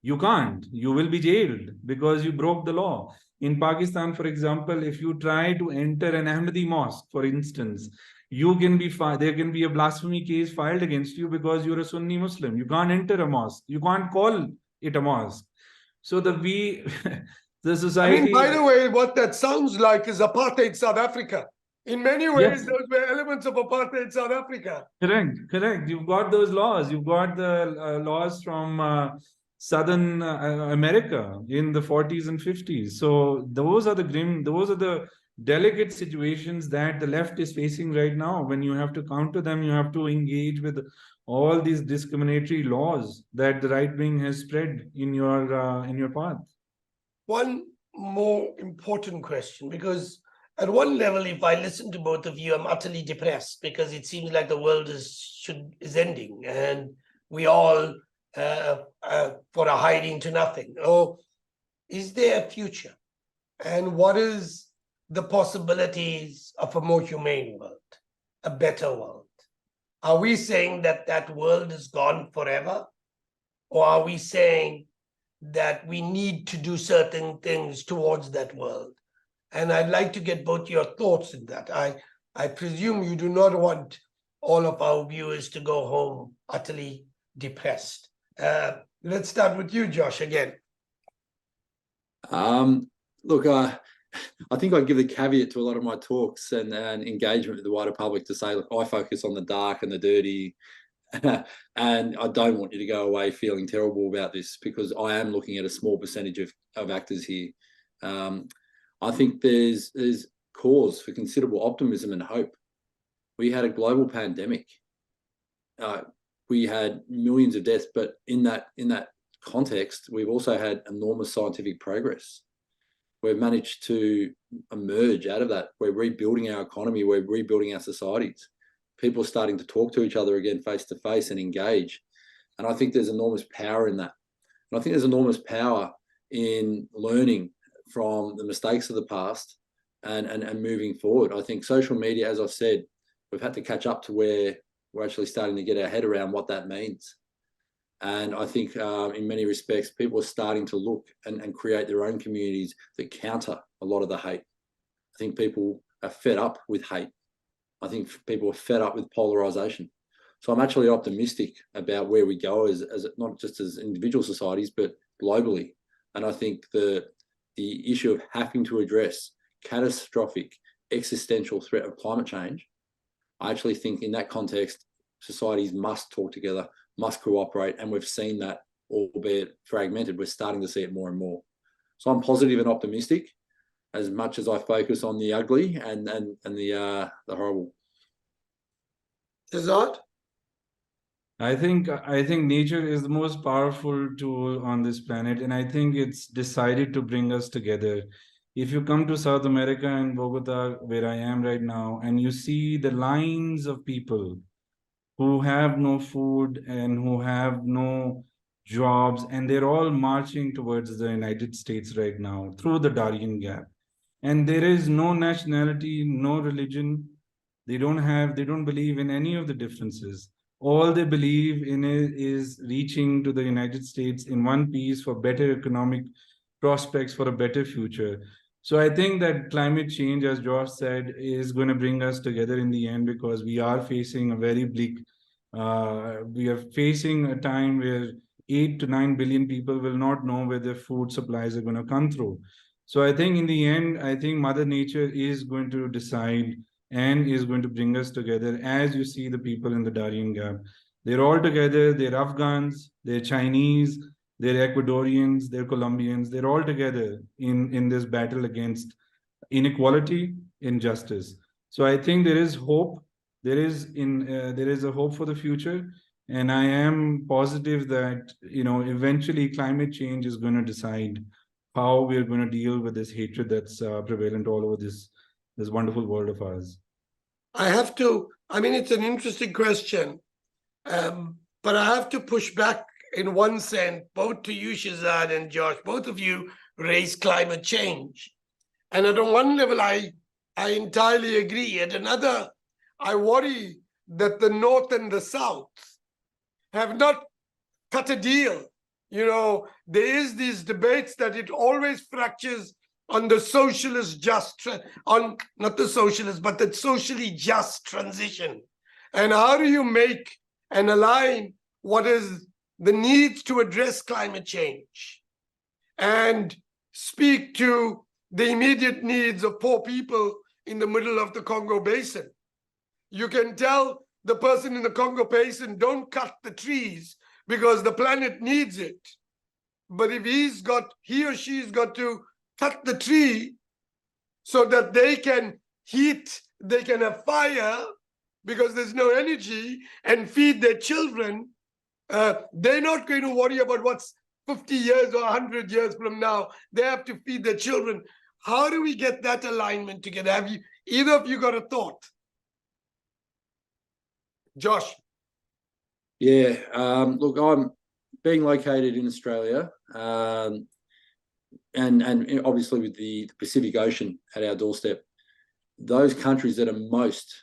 you can't. You will be jailed because you broke the law. In Pakistan, for example, if you try to enter an Ahmadi mosque, for instance, you can be there can be a blasphemy case filed against you because you're a Sunni Muslim. You can't enter a mosque. You can't call it a mosque. So the society. I mean, by the way, what that sounds like is apartheid South Africa. In many ways, Yes. those were elements of apartheid South Africa. Correct. You've got those laws. You've got the laws from Southern America in the 40s and 50s. So those are the delicate situations that the left is facing right now. When you have to counter them, you have to engage with all these discriminatory laws that the right wing has spread in your path. One more important question, because at one level, if I listen to both of you, I'm utterly depressed because it seems like the world is ending and we all for a hiding to nothing. Oh, is there a future? And what is the possibilities of a more humane world, a better world? Are we saying that that world is gone forever? Or are we saying that we need to do certain things towards that world? And I'd like to get both your thoughts in that. I presume you do not want all of our viewers to go home utterly depressed. Let's start with you, Josh, again. Look, I think I give the caveat to a lot of my talks and engagement with the wider public to say, look, I focus on the dark and the dirty, and I don't want you to go away feeling terrible about this, because I am looking at a small percentage of actors here. I think there's cause for considerable optimism and hope. We had a global pandemic. we had millions of deaths, but in that context, we've also had enormous scientific progress. We've managed to emerge out of that. We're rebuilding our economy. We're rebuilding our societies. People are starting to talk to each other again face to face and engage. And I think there's enormous power in that. And I think there's enormous power in learning from the mistakes of the past and moving forward. I think social media, as I've said, we've had to catch up to where we're actually starting to get our head around what that means. And I think in many respects, people are starting to look and create their own communities that counter a lot of the hate. I think people are fed up with hate. I think people are fed up with polarization. So I'm actually optimistic about where we go as not just as individual societies, but globally. And I think the issue of having to address catastrophic existential threat of climate change, I actually think in that context, societies must talk together, must cooperate, and we've seen that, albeit fragmented. We're starting to see it more and more. So I'm positive and optimistic, as much as I focus on the ugly and the horrible. Shehzad? I think nature is the most powerful tool on this planet, and I think it's decided to bring us together. If you come to South America and Bogota, where I am right now, and you see the lines of people who have no food and who have no jobs, and they're all marching towards the United States right now through the Darien Gap. And there is no nationality, no religion. They don't believe in any of the differences. All they believe in is reaching to the United States in one piece for better economic prospects, for a better future. So I think that climate change, as Josh said, is going to bring us together in the end, because we are facing a very bleak, we are facing a time where 8 to 9 billion people will not know where their food supplies are going to come through. So I think in the end, I think Mother Nature is going to decide and is going to bring us together. As you see the people in the Darien Gap, they're all together. They're Afghans, they're Chinese, they're Ecuadorians, they're Colombians. They're all together in this battle against inequality, injustice. So I think there is hope. There is a hope for the future, and I am positive that eventually climate change is going to decide how we are going to deal with this hatred that's prevalent all over this wonderful world of ours. It's an interesting question, but I have to push back in one sense, both to you, Shehzad and Josh. Both of you raise climate change. And at one level, I entirely agree. At another, I worry that the North and the South have not cut a deal. There is these debates that it always fractures on the socialist not the socialist, but the socially just transition. And how do you make and align what is the needs to address climate change and speak to the immediate needs of poor people in the middle of the Congo Basin? You can tell the person in the Congo Basin, don't cut the trees because the planet needs it. But if he or she's got to cut the tree so that they can heat, they can have fire because there's no energy, and feed their children, they're not going to worry about what's 50 years or 100 years from now. They have to feed their children. How do we get that alignment together? Have either of you got a thought? Josh? Yeah, look, I'm being located in Australia, and obviously with the Pacific Ocean at our doorstep, those countries that are most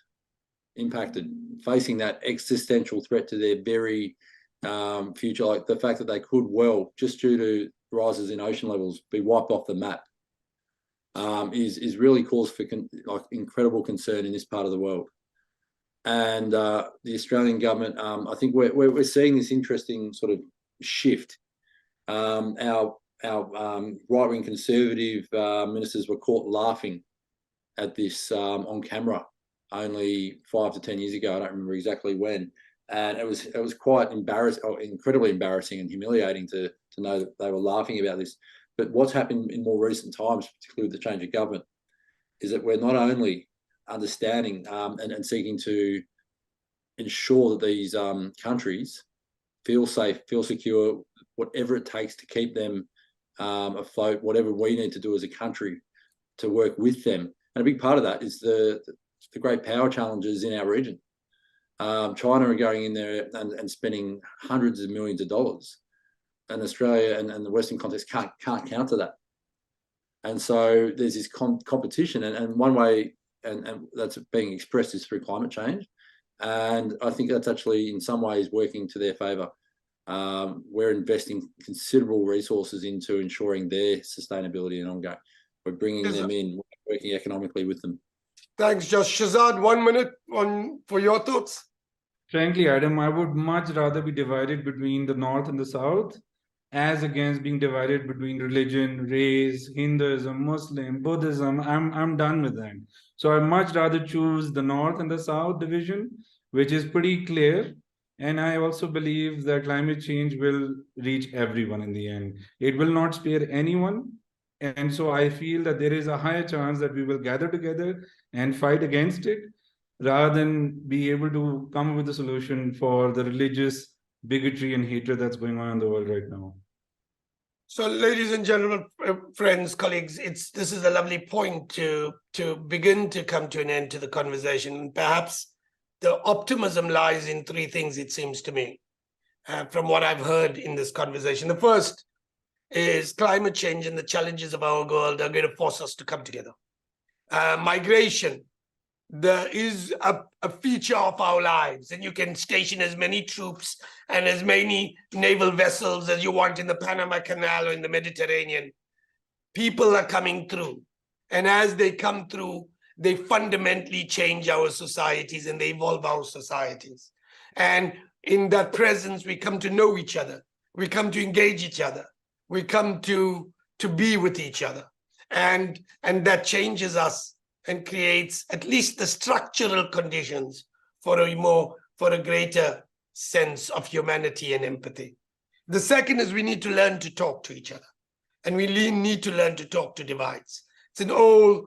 impacted, facing that existential threat to their very future, like the fact that they could well, just due to rises in ocean levels, be wiped off the map, is really cause for incredible concern in this part of the world. And the Australian government, I think we're seeing this interesting sort of shift. Our right-wing conservative ministers were caught laughing at this on camera only 5 to 10 years ago. I don't remember exactly when, and it was quite embarrassing, incredibly embarrassing and humiliating to know that they were laughing about this. But what's happened in more recent times, particularly with the change of government, is that we're not only understanding and seeking to ensure that these countries feel safe, feel secure, whatever it takes to keep them afloat, whatever we need to do as a country to work with them. And a big part of that is the great power challenges in our region. China are going in there and spending hundreds of millions of dollars, and Australia and the Western context can't counter that. And so there's this competition, and one way, and that's being expressed is through climate change. And I think that's actually in some ways working to their favour. We're investing considerable resources into ensuring their sustainability and ongoing. We're bringing them in, working economically with them. Thanks, Josh. Shehzad, 1 minute for your thoughts. Frankly, Adam, I would much rather be divided between the North and the South, as against being divided between religion, race, Hinduism, Muslim, Buddhism. I'm done with that. So I'd much rather choose the North and the South division, which is pretty clear. And I also believe that climate change will reach everyone in the end. It will not spare anyone. And so I feel that there is a higher chance that we will gather together and fight against it, rather than be able to come up with a solution for the religious bigotry and hatred that's going on in the world right now. So, ladies and gentlemen, friends, colleagues, this is a lovely point to begin to come to an end to the conversation. Perhaps the optimism lies in three things, it seems to me, from what I've heard in this conversation. The first is climate change and the challenges of our world are going to force us to come together. Migration, there is a feature of our lives, and you can station as many troops and as many naval vessels as you want in the Panama Canal or in the Mediterranean. People are coming through, and as they come through, they fundamentally change our societies and they evolve our societies. And in that presence, we come to know each other, we come to engage each other, we come to be with each other, and that changes us and creates at least the structural conditions for a greater sense of humanity and empathy. The second is we need to learn to talk to each other, and we need to learn to talk to divides. It's an old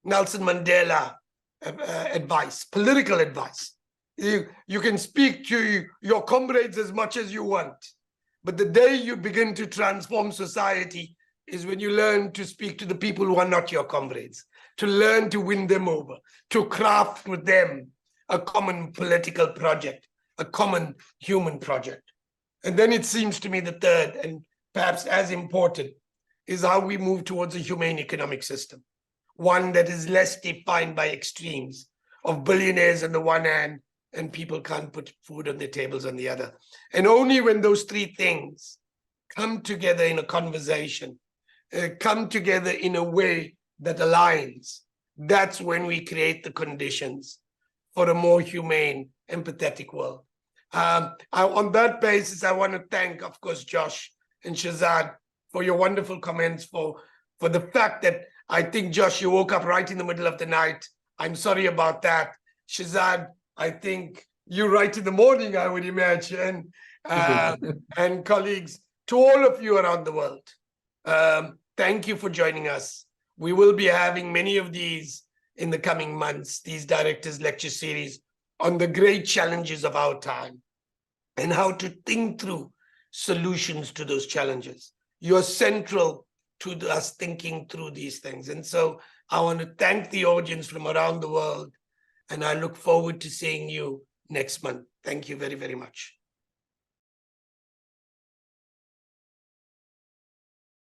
Nelson Mandela advice, political advice. You can speak to your comrades as much as you want, but the day you begin to transform society is when you learn to speak to the people who are not your comrades, to learn to win them over, to craft with them a common political project, a common human project. And then it seems to me the third, and perhaps as important, is how we move towards a humane economic system, one that is less defined by extremes of billionaires on the one hand and people can't put food on their tables on the other. And only when those three things come together in a conversation, come together in a way that aligns, that's when we create the conditions for a more humane, empathetic world. On that basis, I want to thank, of course, Josh and Shehzad for your wonderful comments, for the fact that I think, Josh, you woke up right in the middle of the night. I'm sorry about that. Shehzad, I think you right in the morning, I would imagine. And colleagues, to all of you around the world, thank you for joining us. We will be having many of these in the coming months, these directors' lecture series on the great challenges of our time and how to think through solutions to those challenges. You're central to us thinking through these things. And so I want to thank the audience from around the world, and I look forward to seeing you next month. Thank you very, very much.